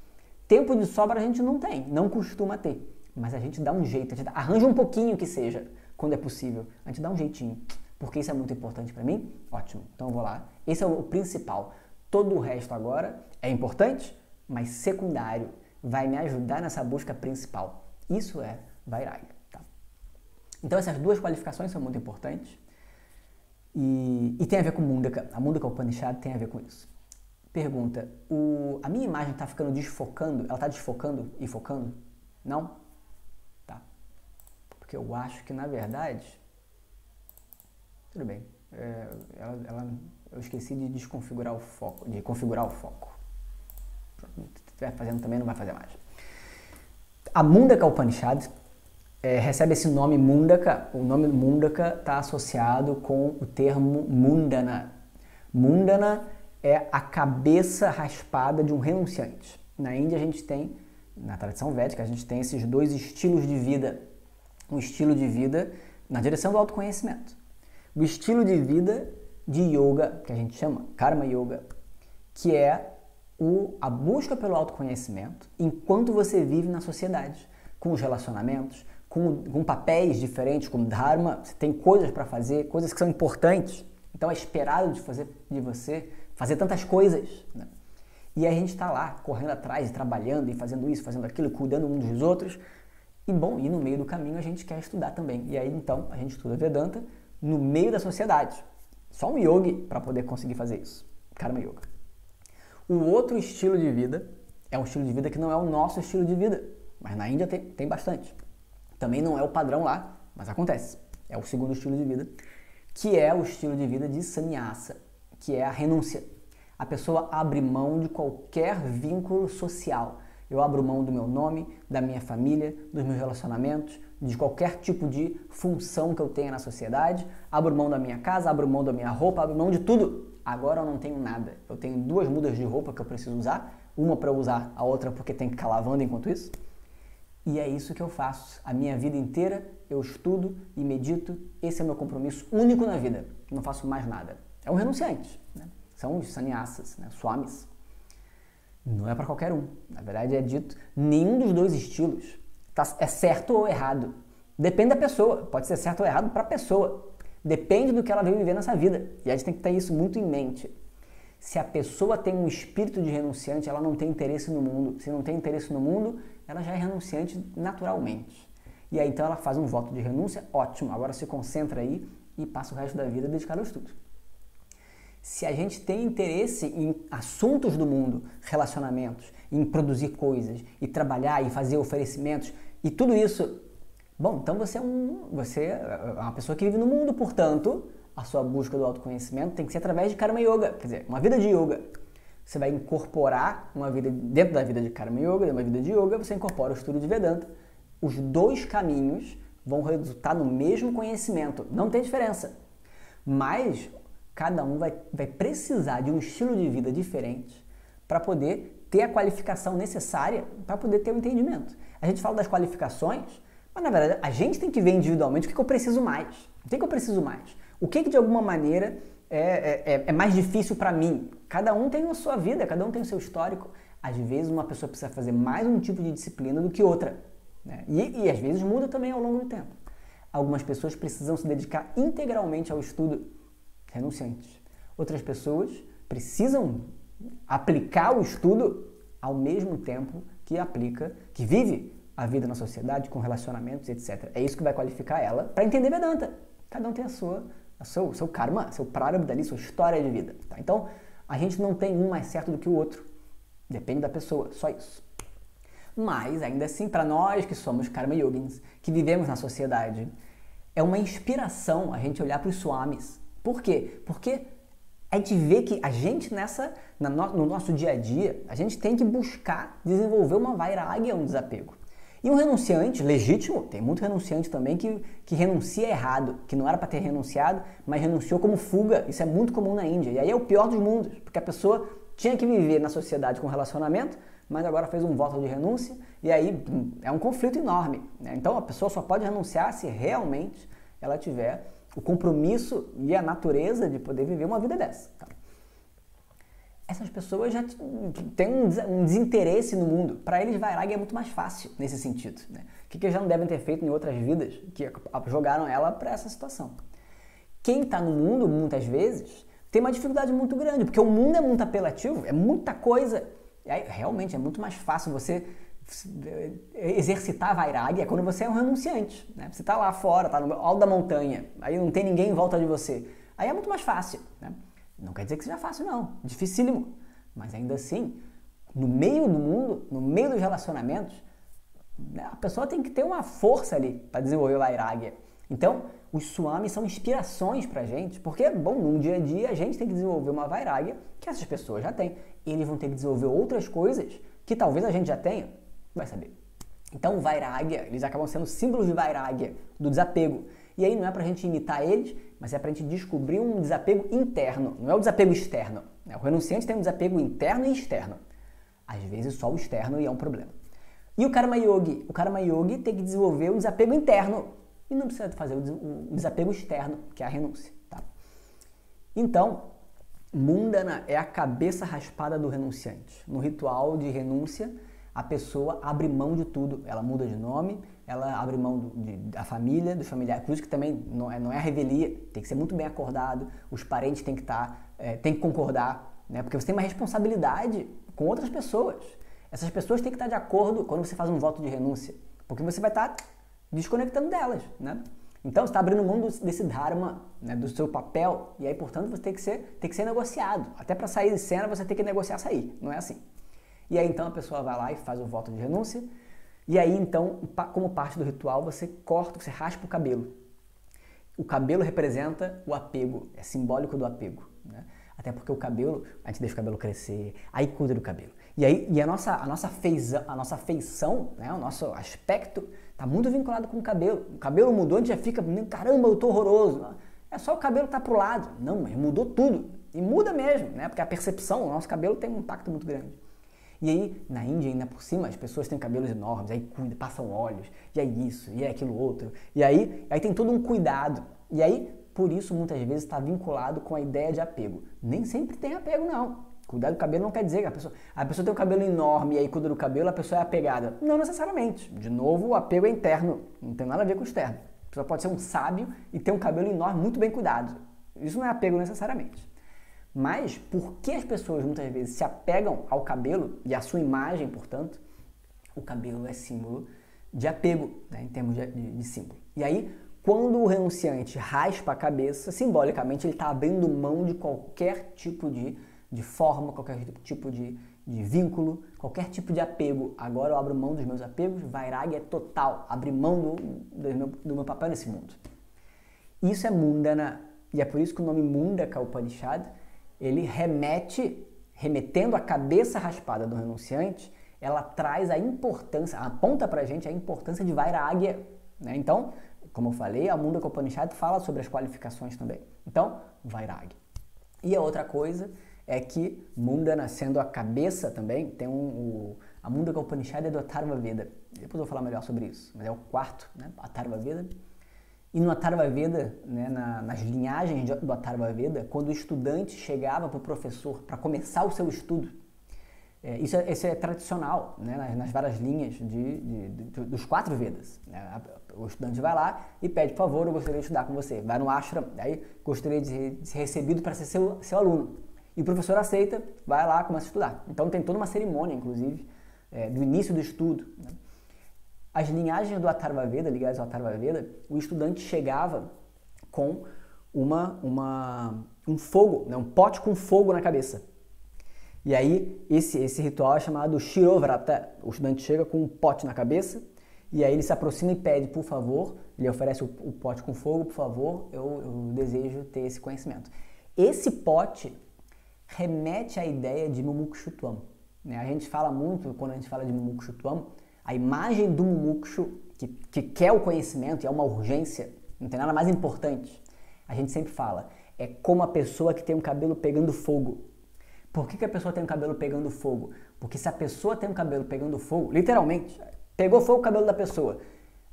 Tempo de sobra a gente não tem, não costuma ter. Mas a gente dá um jeito, a gente arranja um pouquinho que seja, quando é possível. A gente dá um jeitinho. Porque isso é muito importante para mim? Ótimo, então eu vou lá. Esse é o principal. Todo o resto agora é importante, mas secundário. Vai me ajudar nessa busca principal. Isso é vairagya. Tá? Então essas duas qualificações são muito importantes. E tem a ver com Mundaka. A Mundaka Upanishad tem a ver com isso. Pergunta, a minha imagem está ficando desfocando? Ela está desfocando e focando? Não? Tá. Porque eu acho que, na verdade... Tudo bem. Eu esqueci de desconfigurar o foco, de configurar o foco. Se estiver fazendo também, não vai fazer mais. A Mundaka Upanishad recebe esse nome Mundaka. O nome Mundaka está associado com o termo Mundana. Mundana é a cabeça raspada de um renunciante. Na Índia a gente tem, na tradição védica, a gente tem esses dois estilos de vida. Um estilo de vida na direção do autoconhecimento. O estilo de vida de yoga, que a gente chama Karma Yoga, que é a busca pelo autoconhecimento enquanto você vive na sociedade, com os relacionamentos, com papéis diferentes, como Dharma, você tem coisas para fazer, coisas que são importantes, então é esperado de você fazer tantas coisas, né? E a gente está lá, correndo atrás, trabalhando e fazendo isso, fazendo aquilo, cuidando uns dos outros, e no meio do caminho a gente quer estudar também, e aí então a gente estuda Vedanta, no meio da sociedade. Só um yogi para poder conseguir fazer isso. Karma Yoga. O outro estilo de vida é um estilo de vida que não é o nosso estilo de vida. Mas na Índia tem bastante. Também não é o padrão lá, mas acontece. É o segundo estilo de vida, que é o estilo de vida de sannyasa, que é a renúncia. A pessoa abre mão de qualquer vínculo social. Eu abro mão do meu nome, da minha família, dos meus relacionamentos, de qualquer tipo de função que eu tenha na sociedade, abro mão da minha casa, abro mão da minha roupa, abro mão de tudo. Agora eu não tenho nada. Eu tenho 2 mudas de roupa que eu preciso usar, uma para usar, a outra porque tem que ficar lavando enquanto isso. E é isso que eu faço. A minha vida inteira eu estudo e medito. Esse é o meu compromisso único na vida. Não faço mais nada. É um renunciante, né? São os sannyasas, né? Swamis. Não é para qualquer um. Na verdade, é dito, nenhum dos dois estilos é certo ou errado. Depende da pessoa. Pode ser certo ou errado para a pessoa. Depende do que ela veio viver nessa vida. E a gente tem que ter isso muito em mente. Se a pessoa tem um espírito de renunciante, ela não tem interesse no mundo. Se não tem interesse no mundo, ela já é renunciante naturalmente. E aí então ela faz um voto de renúncia, ótimo. Agora se concentra aí e passa o resto da vida dedicado ao estudo. Se a gente tem interesse em assuntos do mundo, relacionamentos, em produzir coisas, e trabalhar, e fazer oferecimentos, e tudo isso, bom, então você é uma pessoa que vive no mundo, portanto, a sua busca do autoconhecimento tem que ser através de Karma Yoga, quer dizer, uma vida de yoga. Você vai incorporar uma vida, dentro da vida de Karma Yoga, de uma vida de yoga, você incorpora o estudo de Vedanta. Os dois caminhos vão resultar no mesmo conhecimento, não tem diferença. Mas cada um vai precisar de um estilo de vida diferente para poder ter a qualificação necessária para poder ter o entendimento. A gente fala das qualificações, mas na verdade a gente tem que ver individualmente o que eu preciso mais. O que eu preciso mais? O que de alguma maneira é mais difícil para mim? Cada um tem a sua vida, cada um tem o seu histórico. Às vezes uma pessoa precisa fazer mais um tipo de disciplina do que outra, né? E às vezes muda também ao longo do tempo. Algumas pessoas precisam se dedicar integralmente ao estudo, renunciantes. Outras pessoas precisam aplicar o estudo ao mesmo tempo que vive a vida na sociedade, com relacionamentos, etc. É isso que vai qualificar ela para entender Vedanta. Cada um tem seu karma, seu prarabdha ali, sua história de vida. Tá? Então, a gente não tem um mais certo do que o outro. Depende da pessoa, só isso. Mas, ainda assim, para nós que somos karma yogins, que vivemos na sociedade, é uma inspiração a gente olhar para os swamis. Por quê? Porque é de ver que a gente no nosso dia a dia, a gente tem que buscar desenvolver uma vairagya, um desapego. E um renunciante legítimo, tem muito renunciante também que renuncia errado, que não era para ter renunciado, mas renunciou como fuga. Isso é muito comum na Índia. E aí é o pior dos mundos, porque a pessoa tinha que viver na sociedade com relacionamento, mas agora fez um voto de renúncia, e aí é um conflito enorme, né? Então a pessoa só pode renunciar se realmente ela tiver o compromisso e a natureza de poder viver uma vida dessa. Tá? Essas pessoas já têm um desinteresse no mundo. Para eles, vairagya é muito mais fácil nesse sentido, né? O que eles já não devem ter feito em outras vidas que jogaram ela para essa situação. Quem está no mundo, muitas vezes, tem uma dificuldade muito grande, porque o mundo é muito apelativo, é muita coisa. E aí, realmente, é muito mais fácil você exercitar a vairagya quando você é um renunciante, né? Você está lá fora, está no alto da montanha, aí não tem ninguém em volta de você. Aí é muito mais fácil, né? Não quer dizer que seja fácil, não. Dificílimo. Mas ainda assim, no meio do mundo, no meio dos relacionamentos, né, a pessoa tem que ter uma força ali para desenvolver o vairagya. Então, os swamis são inspirações pra gente, porque, bom, no dia a dia a gente tem que desenvolver uma vairagya que essas pessoas já têm. Eles vão ter que desenvolver outras coisas que talvez a gente já tenha. Vai saber. Então, o vairagya, eles acabam sendo símbolos de vairagya, do desapego. E aí não é pra gente imitar eles, mas é pra gente descobrir um desapego interno, não é o desapego externo. O renunciante tem um desapego interno e externo. Às vezes só o externo e é um problema. E o Karma Yogi? O Karma Yogi tem que desenvolver o desapego interno e não precisa fazer o desapego externo, que é a renúncia. Tá? Então, Mundana é a cabeça raspada do renunciante. No ritual de renúncia, a pessoa abre mão de tudo. Ela muda de nome, ela abre mão da família, dos familiares. Por isso que também não é a revelia, tem que ser muito bem acordado, os parentes têm que tem que concordar, né? Porque você tem uma responsabilidade com outras pessoas. Essas pessoas têm que estar de acordo quando você faz um voto de renúncia, porque você vai estar desconectando delas, né? Então, você está abrindo mão desse dharma, né, do seu papel, e aí, portanto, você tem que ser negociado. Até para sair de cena, você tem que negociar sair, não é assim. E aí, então, a pessoa vai lá e faz o voto de renúncia, e aí, então, como parte do ritual, você raspa o cabelo. O cabelo representa o apego, é simbólico do apego, né? Até porque o cabelo, a gente deixa o cabelo crescer, aí cuida do cabelo. E a nossa feição, né, o nosso aspecto, está muito vinculado com o cabelo. O cabelo mudou, a gente já fica, caramba, eu tô horroroso. É só o cabelo tá pro lado. Não, mas mudou tudo. E muda mesmo, né? Porque a percepção, o nosso cabelo tem um impacto muito grande. E aí, na Índia, ainda por cima, as pessoas têm cabelos enormes, aí cuidam, passam óleos, e é isso, e é aquilo outro. E aí tem todo um cuidado. E aí, por isso, muitas vezes está vinculado com a ideia de apego. Nem sempre tem apego, não. Cuidar do cabelo não quer dizer que a pessoa tem um cabelo enorme e aí cuida do cabelo, a pessoa é apegada. Não necessariamente. De novo, o apego é interno, não tem nada a ver com o externo. A pessoa pode ser um sábio e ter um cabelo enorme muito bem cuidado. Isso não é apego necessariamente. Mas por que as pessoas muitas vezes se apegam ao cabelo e à sua imagem, portanto, o cabelo é símbolo de apego, né, em termos de símbolo. E aí, quando o renunciante raspa a cabeça, simbolicamente ele está abrindo mão de qualquer tipo de forma, qualquer tipo de vínculo, qualquer tipo de apego. Agora eu abro mão dos meus apegos, Vairagya é total, abrir mão do meu papel nesse mundo. Isso é Mundana, e é por isso que o nome Mundaka Upanishad, ele remetendo a cabeça raspada do renunciante, ela traz a importância, aponta pra gente a importância de Vairagya, né? Então, como eu falei, a Mundaka Upanishad fala sobre as qualificações também. Então, Vairagya. E a outra coisa é que Mundana, sendo a cabeça também, tem a Mundaka Upanishad é do Atharva Veda. Depois eu vou falar melhor sobre isso, mas é o quarto, né? Atharva Veda. E no Atharva Veda, né, nas linhagens do Atharva Veda, quando o estudante chegava para o professor para começar o seu estudo, isso é tradicional, né, nas várias linhas dos 4 Vedas. Né? O estudante vai lá e pede, por favor, eu gostaria de estudar com você. Vai no ashram, aí gostaria de ser recebido para ser seu aluno. E o professor aceita, vai lá, começa a estudar. Então tem toda uma cerimônia, inclusive, do início do estudo. Né? As linhagens do Atharva Veda, ligadas ao Atharva Veda, o estudante chegava com um fogo, né, um pote com fogo na cabeça. E aí, esse ritual é chamado Shirovrata. O estudante chega com um pote na cabeça, e aí ele se aproxima e pede, por favor, ele oferece o pote com fogo, por favor, eu desejo ter esse conhecimento. Esse pote remete à ideia de Mumukshutvam. Né? A gente fala muito, quando a gente fala de Mumukshutvam, a imagem do Mumukshu, que quer o conhecimento e é uma urgência, não tem nada mais importante. A gente sempre fala, é como a pessoa que tem um cabelo pegando fogo. Por que a pessoa tem um cabelo pegando fogo? Porque se a pessoa tem um cabelo pegando fogo, literalmente, pegou fogo o cabelo da pessoa,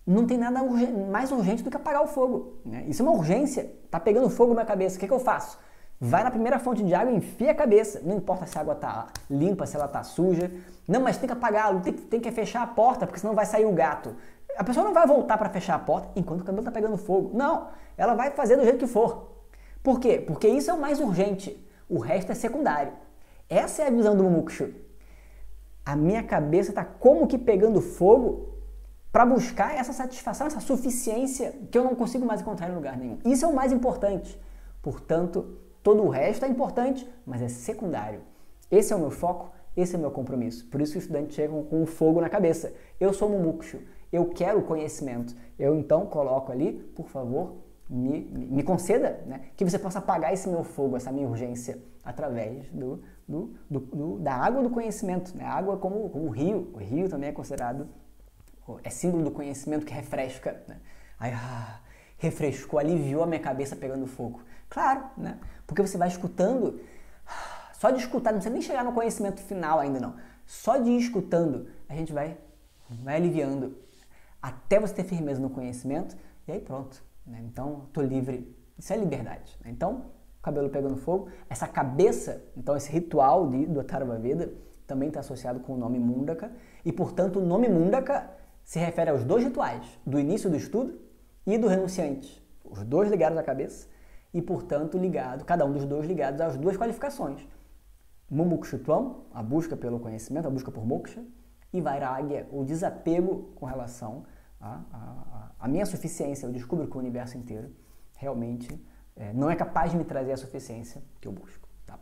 não tem nada mais urgente do que apagar o fogo. Né? Isso é uma urgência. Tá pegando fogo na minha cabeça, o que eu faço? Vai na primeira fonte de água e enfia a cabeça. Não importa se a água tá limpa, se ela tá suja. Não, mas tem que apagá-lo, tem que fechar a porta, porque senão vai sair o gato. A pessoa não vai voltar para fechar a porta enquanto o cabelo tá pegando fogo. Não, ela vai fazer do jeito que for. Por quê? Porque isso é o mais urgente. O resto é secundário. Essa é a visão do Mumukshu. A minha cabeça está como que pegando fogo para buscar essa satisfação, essa suficiência que eu não consigo mais encontrar em lugar nenhum. Isso é o mais importante. Portanto, todo o resto é importante, mas é secundário. Esse é o meu foco, esse é o meu compromisso. Por isso o estudante chega com um fogo na cabeça. Eu sou Mumukshu, eu quero o conhecimento. Eu então coloco ali, por favor, me conceda, né, que você possa apagar esse meu fogo, essa minha urgência, através da água do conhecimento. Né? A água como o rio. O rio também é considerado, é símbolo do conhecimento que refresca. Né? Aí, refrescou, aliviou a minha cabeça pegando fogo. Claro, né? Porque você vai escutando, só de escutar, não precisa nem chegar no conhecimento final ainda não. Só de ir escutando, a gente vai aliviando, até você ter firmeza no conhecimento, e aí pronto. Né? Então, estou livre. Isso é liberdade. Né? Então, o cabelo pegando fogo, essa cabeça, então esse ritual do Atharva Veda também está associado com o nome Mundaka, e portanto o nome Mundaka se refere aos 2 rituais, do início do estudo e do renunciante. Os 2 ligados à cabeça e portanto cada um dos 2 ligados às 2 qualificações. Mumukshutvam, a busca pelo conhecimento, a busca por moksha, e Vairagya, o desapego com relação à minha suficiência. Eu descubro que o universo inteiro realmente não é capaz de me trazer a suficiência que eu busco. Tá?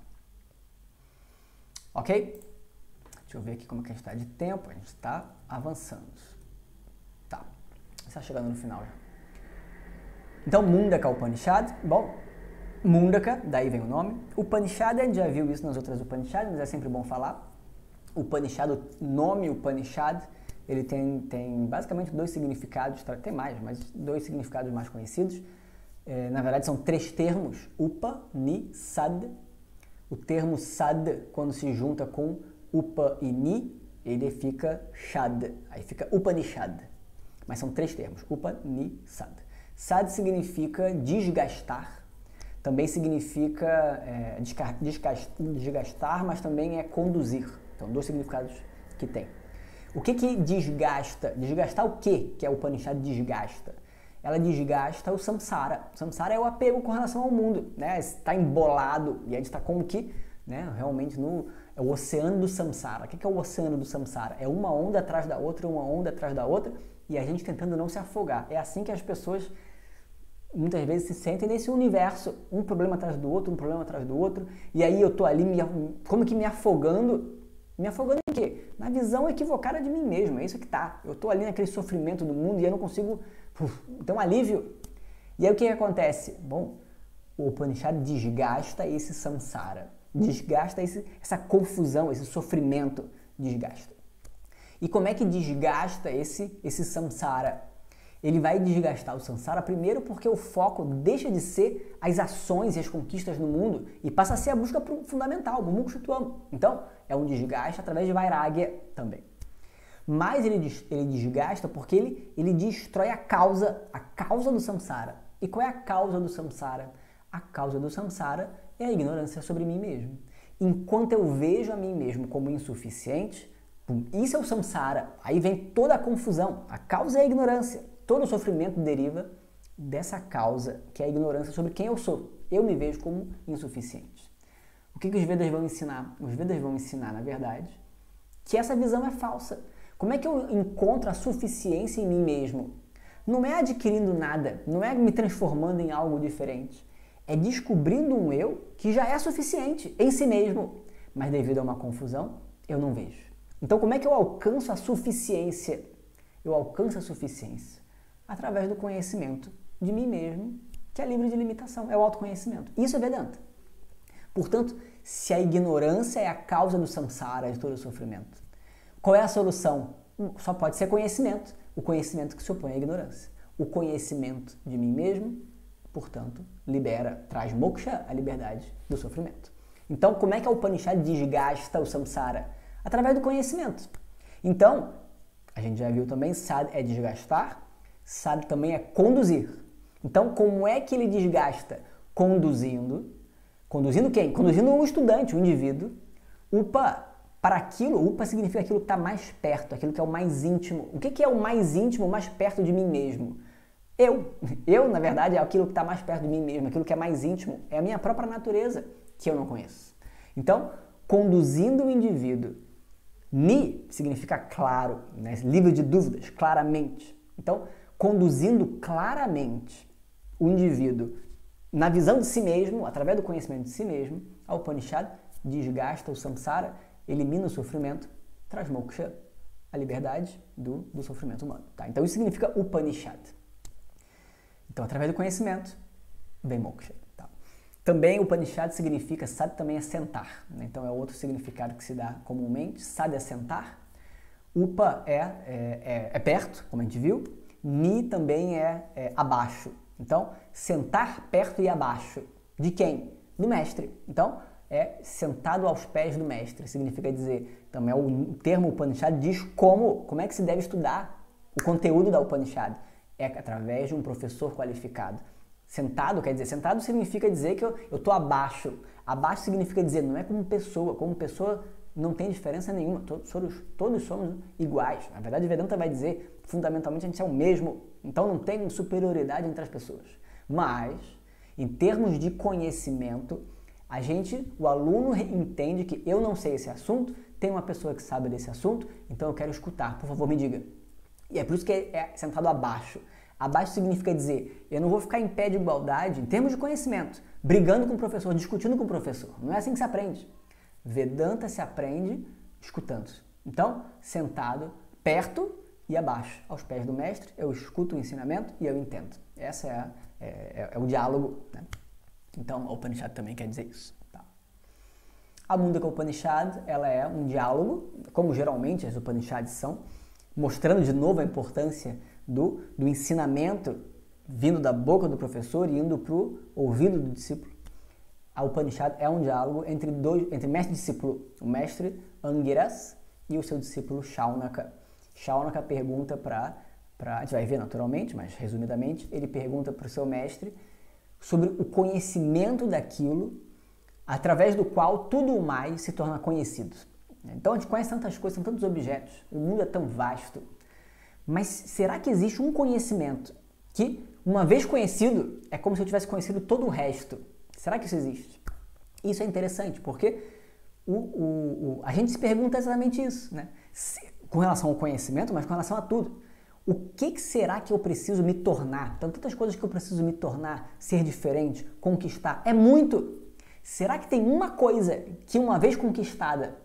Ok? Deixa eu ver aqui como que a gente está de tempo. A gente está avançando. Tá. Está chegando no final já. Então, Mundaka Upanishad. Bom, Mundaka, daí vem o nome. Upanishad, a gente já viu isso nas outras Upanishads, mas é sempre bom falar. Upanishad, o nome Upanishad, ele tem basicamente 2 significados, tem mais, mas 2 significados mais conhecidos. Na verdade, são 3 termos, Upa, Ni, Sad. O termo Sad, quando se junta com Upa e Ni, ele fica Shad, aí fica Upanishad. Mas são 3 termos, Upa, Ni, Sad. Sad significa desgastar. também significa desgastar, mas também é conduzir. Então, dois significados que tem. O que desgasta? Desgastar o quê que a Upanishad desgasta? Ela desgasta o samsara. O samsara é o apego com relação ao mundo, né? Está embolado e a gente está como que, né, realmente é o oceano do samsara. O que é o oceano do samsara? É uma onda atrás da outra, uma onda atrás da outra, e a gente tentando não se afogar. É assim que as pessoas muitas vezes se sentem nesse universo, um problema atrás do outro, um problema atrás do outro, e aí eu tô ali como que me afogando em quê? Na visão equivocada de mim mesmo, é isso que tá. Eu tô ali naquele sofrimento do mundo e eu não consigo ter um alívio. E aí o que acontece? Bom, o Upanishad desgasta esse samsara, desgasta essa confusão, esse sofrimento, desgasta. E como é que desgasta esse samsara? Ele vai desgastar o samsara primeiro porque o foco deixa de ser as ações e as conquistas no mundo e passa a ser a busca fundamental, o mukshutvam. Então, é um desgaste através de vairagya também. Mas ele desgasta porque ele destrói a causa do samsara. E qual é a causa do samsara? A causa do samsara é a ignorância sobre mim mesmo. Enquanto eu vejo a mim mesmo como insuficiente, isso é o samsara. Aí vem toda a confusão. A causa é a ignorância. Todo o sofrimento deriva dessa causa, que é a ignorância sobre quem eu sou. Eu me vejo como insuficiente. O que os Vedas vão ensinar? Os Vedas vão ensinar, na verdade, que essa visão é falsa. Como é que eu encontro a suficiência em mim mesmo? Não é adquirindo nada, não é me transformando em algo diferente. É descobrindo um eu que já é suficiente em si mesmo, mas devido a uma confusão, eu não vejo. Então, como é que eu alcanço a suficiência? Eu alcanço a suficiência através do conhecimento de mim mesmo, que é livre de limitação, é o autoconhecimento. Isso é Vedanta. Portanto, se a ignorância é a causa do samsara, de todo o sofrimento, qual é a solução? Só pode ser conhecimento, o conhecimento que se opõe à ignorância. O conhecimento de mim mesmo, portanto, traz moksha, a liberdade do sofrimento. Então, como é que a Upanishad desgasta o samsara? Através do conhecimento. Então, a gente já viu também, sad é desgastar, sad também é conduzir. Então, como é que ele desgasta? Conduzindo. Conduzindo quem? Conduzindo o estudante, o indivíduo. Upa, para aquilo, upa significa aquilo que está mais perto, aquilo que é o mais íntimo. O que é o mais íntimo, mais perto de mim mesmo? Eu, na verdade, é aquilo que está mais perto de mim mesmo, aquilo que é mais íntimo, é a minha própria natureza, que eu não conheço. Então, conduzindo o indivíduo, ni significa claro, né? Livre de dúvidas, claramente. Então, conduzindo claramente o indivíduo na visão de si mesmo, através do conhecimento de si mesmo, a Upanishad desgasta o samsara, elimina o sofrimento, traz moksha, a liberdade do sofrimento humano. Tá? Então, isso significa Upanishad. Então, através do conhecimento, vem moksha. Tá? Também Upanishad significa, sad também é sentar. Né? Então, é outro significado que se dá comumente. Sad é sentar. Upa é perto, como a gente viu. Ni também é abaixo. Então, sentar perto e abaixo. De quem? Do mestre. Então, é sentado aos pés do mestre. Significa dizer, também o termo Upanishad diz como é que se deve estudar o conteúdo da Upanishad. É através de um professor qualificado. Sentado, quer dizer, sentado significa dizer que eu estou abaixo. Abaixo significa dizer, não é como pessoa não tem diferença nenhuma, todos somos iguais. Na verdade, Vedanta vai dizer, fundamentalmente, a gente é o mesmo, então não tem superioridade entre as pessoas. Mas, em termos de conhecimento, o aluno entende que eu não sei esse assunto, tem uma pessoa que sabe desse assunto, então eu quero escutar, por favor, me diga. E é por isso que é sentado abaixo. Abaixo significa dizer, eu não vou ficar em pé de igualdade, em termos de conhecimento, brigando com o professor, discutindo com o professor. Não é assim que se aprende. Vedanta se aprende escutando. Então, sentado, perto e abaixo, aos pés do mestre, eu escuto o ensinamento e eu entendo. Esse é o diálogo. Né? Então, a Upanishad também quer dizer isso. Tá? A Mundaka Upanishad, ela é um diálogo, como geralmente as Upanishads são, mostrando de novo a importância do ensinamento vindo da boca do professor e indo para o ouvido do discípulo. A Upanishad é um diálogo entre mestre e discípulo, o mestre Angiras e o seu discípulo Shaunaka. Shaunaka pergunta a gente vai ver naturalmente, mas resumidamente, ele pergunta para o seu mestre sobre o conhecimento daquilo, através do qual tudo mais se torna conhecido. Então a gente conhece tantas coisas, são tantos objetos, o mundo é tão vasto. Mas será que existe um conhecimento que, uma vez conhecido, é como se eu tivesse conhecido todo o resto? Será que isso existe? Isso é interessante, porque a gente se pergunta exatamente isso, né? Com relação ao conhecimento, mas com relação a tudo. O que será que eu preciso me tornar? Então, tantas coisas que eu preciso me tornar, ser diferente, conquistar. É muito! Será que tem uma coisa que, uma vez conquistada,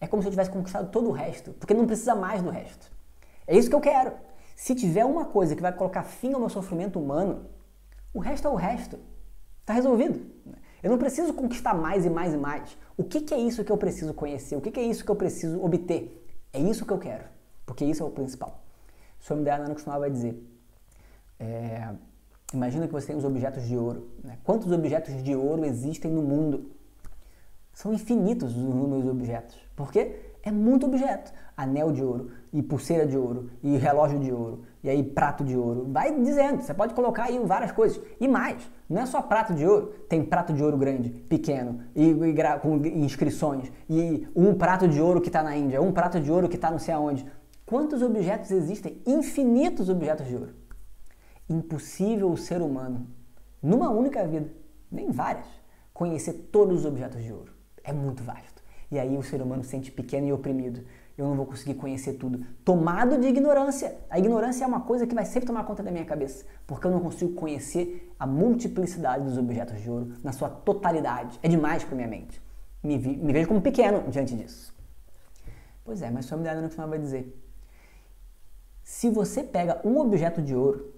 é como se eu tivesse conquistado todo o resto? Porque não precisa mais do resto. É isso que eu quero. Se tiver uma coisa que vai colocar fim ao meu sofrimento humano, o resto é o resto. Está resolvido. Eu não preciso conquistar mais e mais e mais. O que é isso que eu preciso conhecer? O que é isso que eu preciso obter? É isso que eu quero. Porque isso é o principal. Swami Dayananda costumava dizer, imagina que você tem os objetos de ouro. Né? Quantos objetos de ouro existem no mundo? São infinitos os números de objetos. Porque é muito objeto. Anel de ouro, e pulseira de ouro, e relógio de ouro, e aí prato de ouro. Vai dizendo, você pode colocar aí várias coisas. E mais, não é só prato de ouro. Tem prato de ouro grande, pequeno, e com inscrições. E um prato de ouro que está na Índia, um prato de ouro que está não sei aonde. Quantos objetos existem? Infinitos objetos de ouro. Impossível o ser humano, numa única vida, nem várias, conhecer todos os objetos de ouro. É muito vasto. E aí o ser humano se sente pequeno e oprimido. Eu não vou conseguir conhecer tudo. Tomado de ignorância. A ignorância é uma coisa que vai sempre tomar conta da minha cabeça. Porque eu não consigo conhecer a multiplicidade dos objetos de ouro na sua totalidade. É demais para minha mente. Me vejo como pequeno diante disso. Pois é, mas Swami Dayananda costumava dizer, se você pega um objeto de ouro,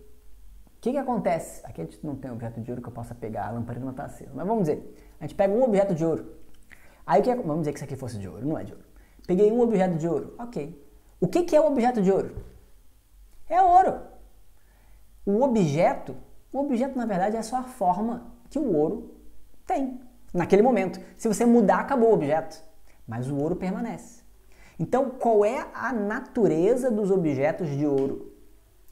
o que acontece? Aqui a gente não tem objeto de ouro que eu possa pegar, a lamparina não está acesa. Mas vamos dizer, a gente pega um objeto de ouro. Aí vamos dizer que isso aqui fosse de ouro, não é de ouro. Peguei um objeto de ouro, ok. O que é o objeto de ouro? É ouro. O objeto na verdade é só a forma que o ouro tem, naquele momento. Se você mudar, acabou o objeto. Mas o ouro permanece. Então, qual é a natureza dos objetos de ouro?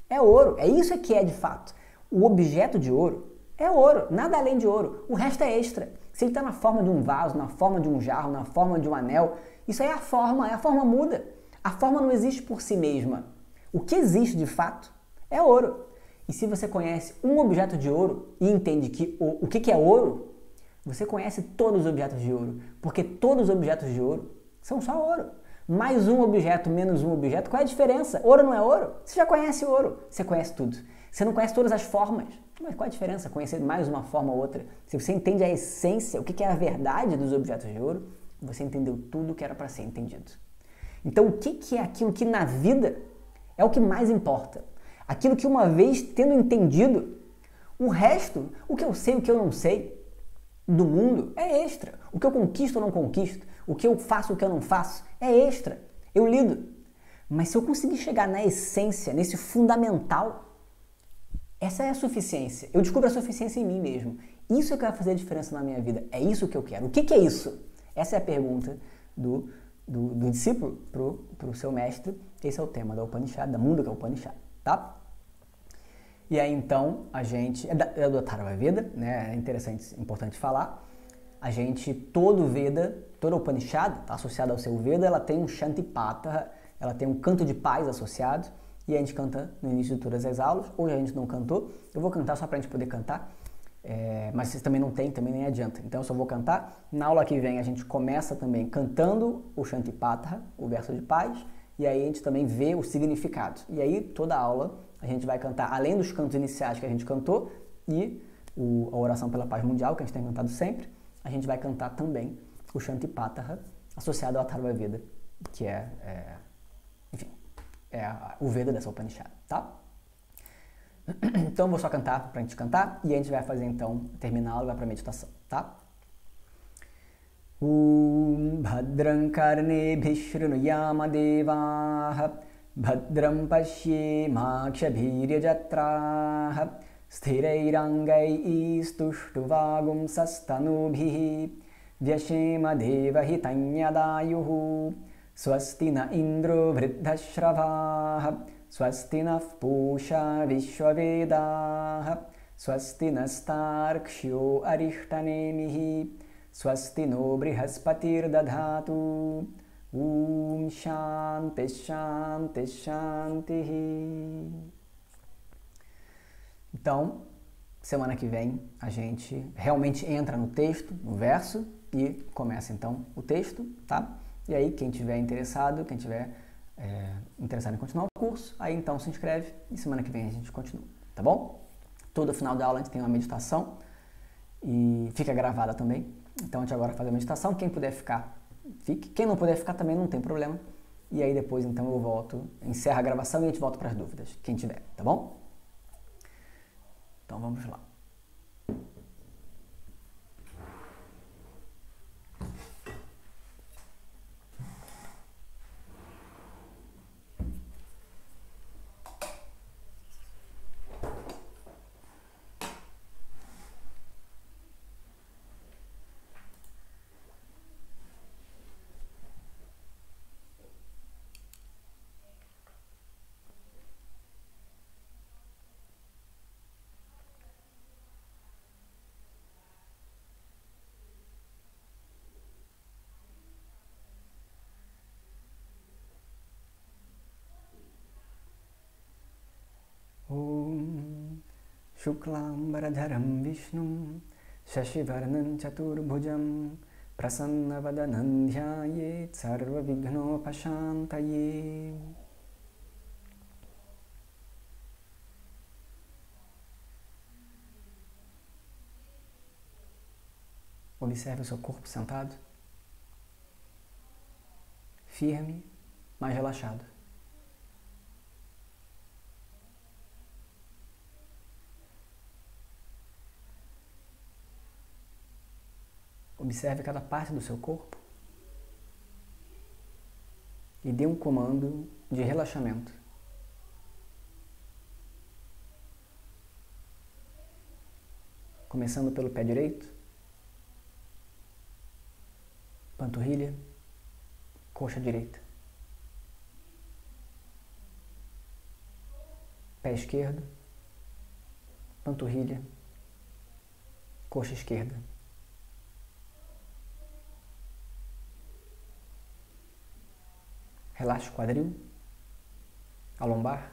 É ouro, é isso que é de fato. O objeto de ouro é ouro, nada além de ouro. O resto é extra. Se ele está na forma de um vaso, na forma de um jarro, na forma de um anel, isso aí é a forma muda. A forma não existe por si mesma. O que existe de fato é ouro. E se você conhece um objeto de ouro e entende que o que é ouro, você conhece todos os objetos de ouro. Porque todos os objetos de ouro são só ouro. Mais um objeto, menos um objeto, qual é a diferença? Ouro não é ouro? Você já conhece ouro, você conhece tudo. Você não conhece todas as formas, mas qual é a diferença? Conhecer mais uma forma ou outra. Se você entende a essência, o que é a verdade dos objetos de ouro, você entendeu tudo que era para ser entendido. Então, o que é aquilo que na vida é o que mais importa? Aquilo que uma vez tendo entendido, o resto, o que eu sei, o que eu não sei do mundo é extra. O que eu conquisto ou não conquisto, o que eu faço, o que eu não faço, é extra. Eu lido. Mas se eu conseguir chegar na essência, nesse fundamental, essa é a suficiência. Eu descubro a suficiência em mim mesmo. Isso é que vai fazer a diferença na minha vida. É isso que eu quero. O que é isso? Essa é a pergunta do discípulo para o seu mestre. Esse é o tema da Upanishad, da Mundaka Upanishad, tá? E aí então a gente... É do Atharva Veda, né? É interessante, importante falar. A gente, todo Veda, toda Upanishad, tá associada ao seu Veda, ela tem um Shantipata, ela tem um canto de paz associado, e a gente canta no início de todas as aulas. Hoje a gente não cantou, eu vou cantar só pra gente poder cantar, mas vocês também não tem, também nem adianta. Então eu só vou cantar. Na aula que vem a gente começa também cantando o Shantipata, o verso de paz, e aí a gente também vê o significado. E aí toda aula a gente vai cantar, além dos cantos iniciais que a gente cantou, e a oração pela paz mundial, que a gente tem cantado sempre, a gente vai cantar também o Shantipata associado ao Atharva Veda, que enfim, o Veda dessa Upanishad, tá? Então eu vou só cantar pra gente cantar e a gente vai fazer então, terminar a aula e vai pra meditação, tá? Bhadram karnebhi shrunuyama devaha Bhadram pashyemakshabhirya jatraha Sthirairangai istuštuvagum sastanubhihi Vyashema devahitanyadayuhu Swasti na indro vriddhashravaha Swasti na pusha vishwavedaha Swasti nastarkshyo arishtanemihi Swasti no brihaspati dadhatu Shanti Shanti Shanti. Então, semana que vem a gente realmente entra no texto, no verso, e começa então o texto, tá? E aí quem tiver interessado, quem tiver interessado em continuar o curso, aí então se inscreve e semana que vem a gente continua, tá bom? Todo final da aula a gente tem uma meditação e fica gravada também. Então a gente agora faz a meditação, quem puder ficar, fique. Quem não puder ficar também não tem problema. E aí depois então eu volto, encerro a gravação e a gente volta para as dúvidas, quem tiver, tá bom? Então vamos lá. Om Shuklambaradharam Vishnum Shashivarnam Chaturbhujam Prasannavadanam Dhyayet Sarva Vignopashantaye. Observe o seu corpo sentado, firme, mas relaxado. Observe cada parte do seu corpo e dê um comando de relaxamento. Começando pelo pé direito, panturrilha, coxa direita. Pé esquerdo, panturrilha, coxa esquerda. Relaxe o quadril, a lombar,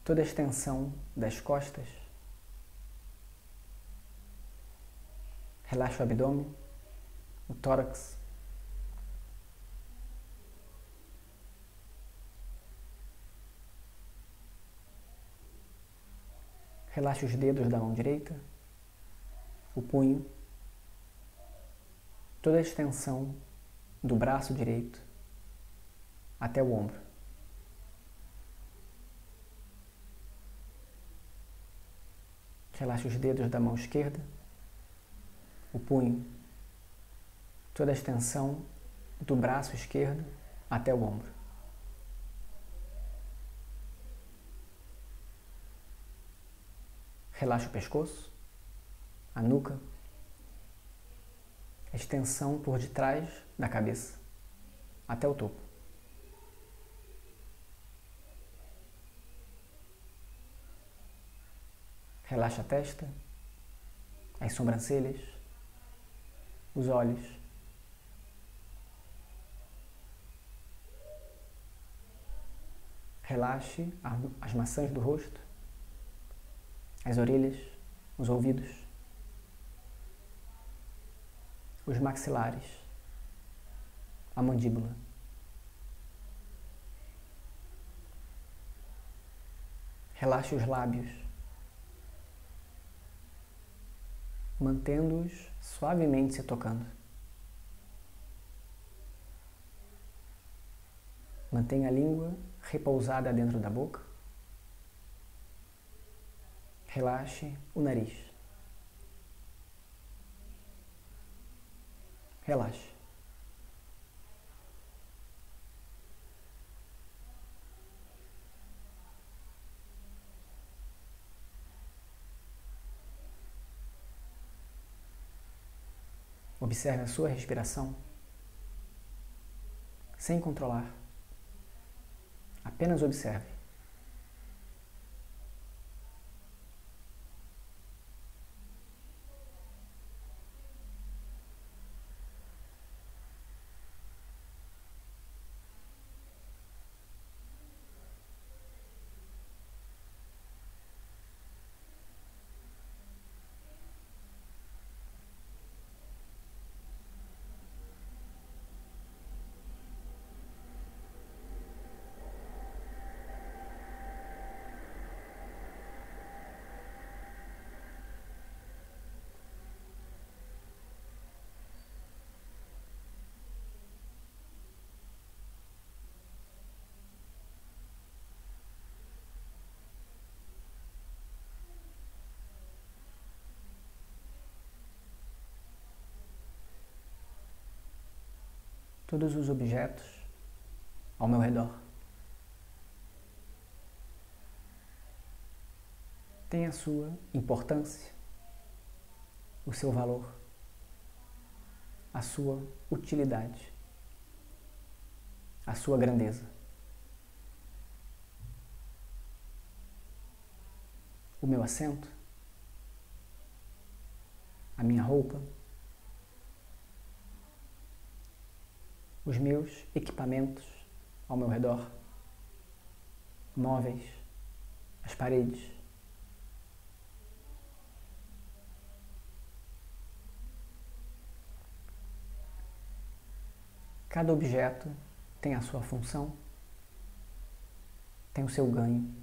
toda a extensão das costas. Relaxe o abdômen, o tórax. Relaxe os dedos da mão direita, o punho, toda a extensão do braço direito até o ombro. Relaxe os dedos da mão esquerda, o punho, toda a extensão do braço esquerdo até o ombro. Relaxe o pescoço, a nuca, a extensão por detrás da cabeça até o topo. Relaxa a testa, as sobrancelhas, os olhos. Relaxe as maçãs do rosto, as orelhas, os ouvidos, os maxilares, a mandíbula. Relaxe os lábios, mantendo-os suavemente se tocando. Mantenha a língua repousada dentro da boca. Relaxe o nariz. Relaxe. Observe a sua respiração, sem controlar. Apenas observe. Todos os objetos ao meu redor têm a sua importância, o seu valor, a sua utilidade, a sua grandeza. O meu assento, a minha roupa, os meus equipamentos ao meu redor, móveis, as paredes. Cada objeto tem a sua função, tem o seu ganho.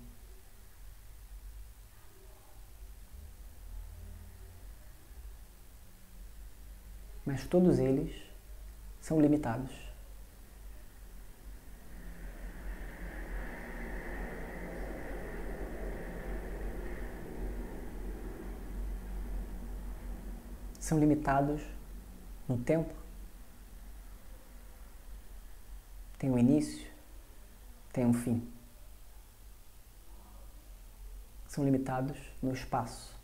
Mas todos eles são limitados. São limitados no tempo, tem um início, tem um fim. São limitados no espaço.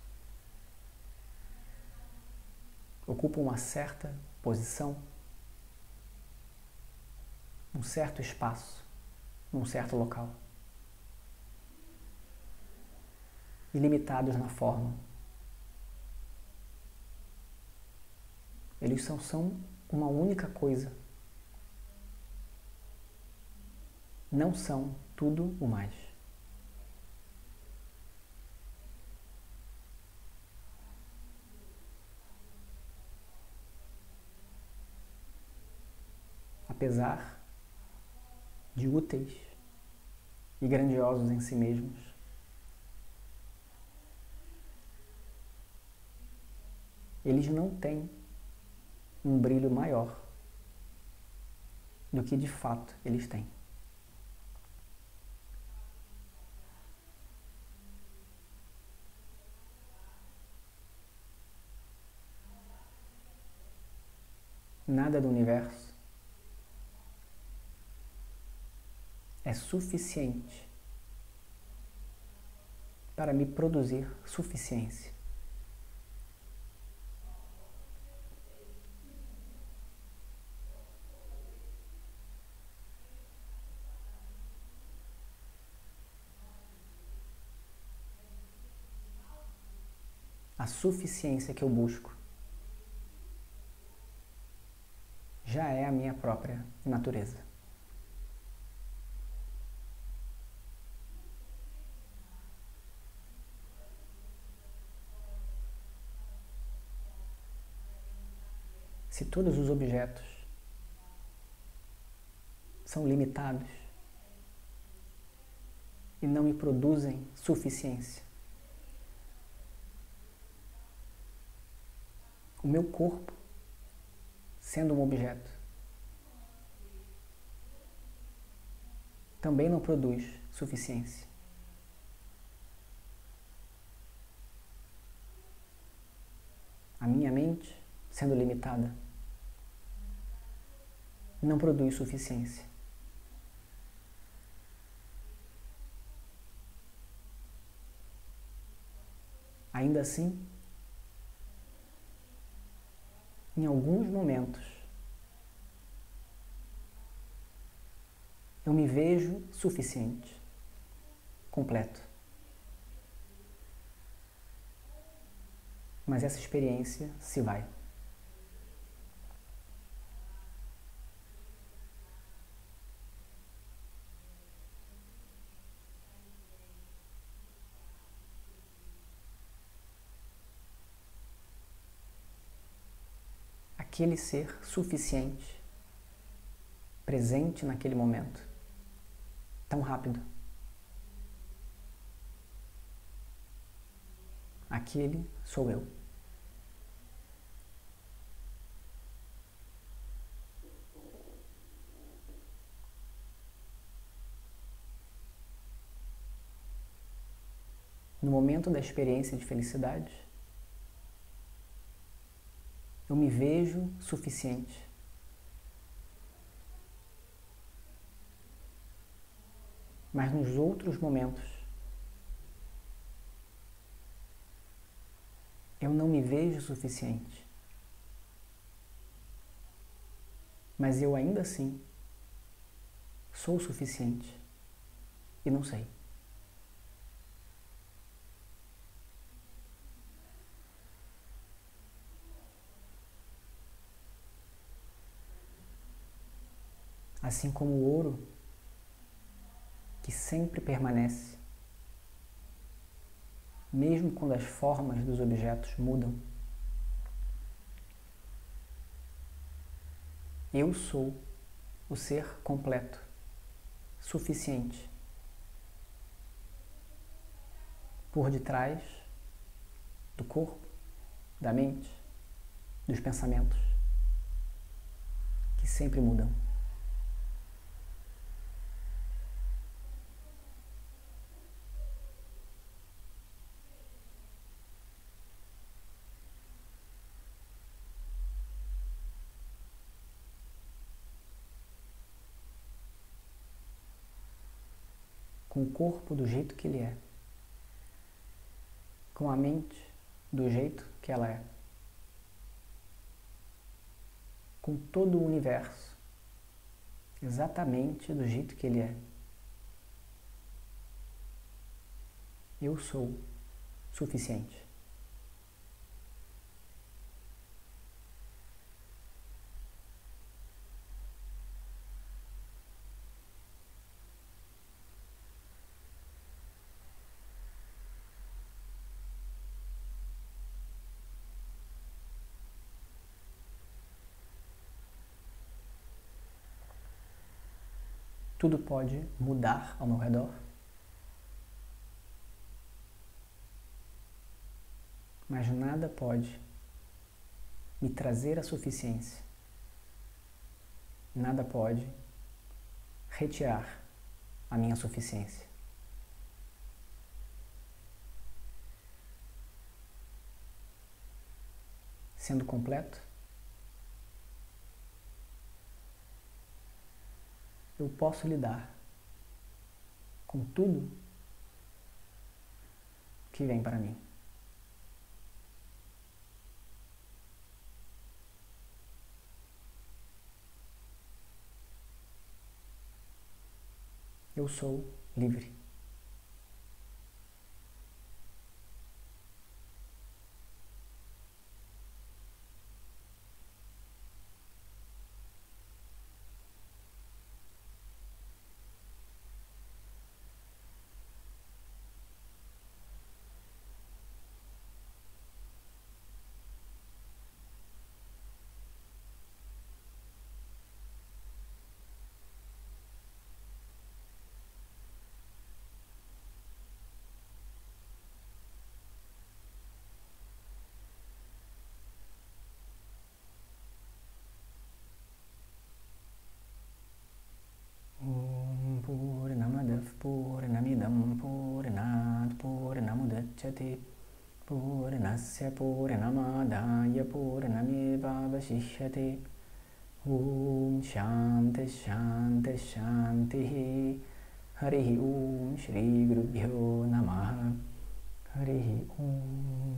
Ocupam uma certa posição, um certo espaço, num certo local. E limitados na forma. Eles são uma única coisa. Não são tudo o mais. Apesar de úteis e grandiosos em si mesmos, eles não têm um brilho maior do que de fato eles têm. Nada do universo é suficiente para me produzir suficiência. A suficiência que eu busco já é a minha própria natureza. Se todos os objetos são limitados e não me produzem suficiência, o meu corpo, sendo um objeto, também não produz suficiência. A minha mente, sendo limitada, não produz suficiência. Ainda assim, em alguns momentos, eu me vejo suficiente, completo. Mas essa experiência se vai. Aquele ser suficiente, presente naquele momento, tão rápido. Aquele sou eu. No momento da experiência de felicidade, eu me vejo suficiente. Mas nos outros momentos, eu não me vejo suficiente. Mas eu ainda assim sou o suficiente e não sei. Assim como o ouro, que sempre permanece, mesmo quando as formas dos objetos mudam. Eu sou o ser completo, suficiente, por detrás do corpo, da mente, dos pensamentos, que sempre mudam. Com o corpo do jeito que ele é, com a mente do jeito que ela é, com todo o universo exatamente do jeito que ele é. Eu sou suficiente. Tudo pode mudar ao meu redor, mas nada pode me trazer a suficiência. Nada pode retirar a minha suficiência. Sendo completo, eu posso lidar com tudo que vem para mim. Eu sou livre. Purnamadav Purnamidam Purnat Purnamudachyate Purnasya Purnamadaya Purnamevavashishyate Om Shanti Shanti Shanti Harihi Om Shri Gurubhyo Namaha Harihi Om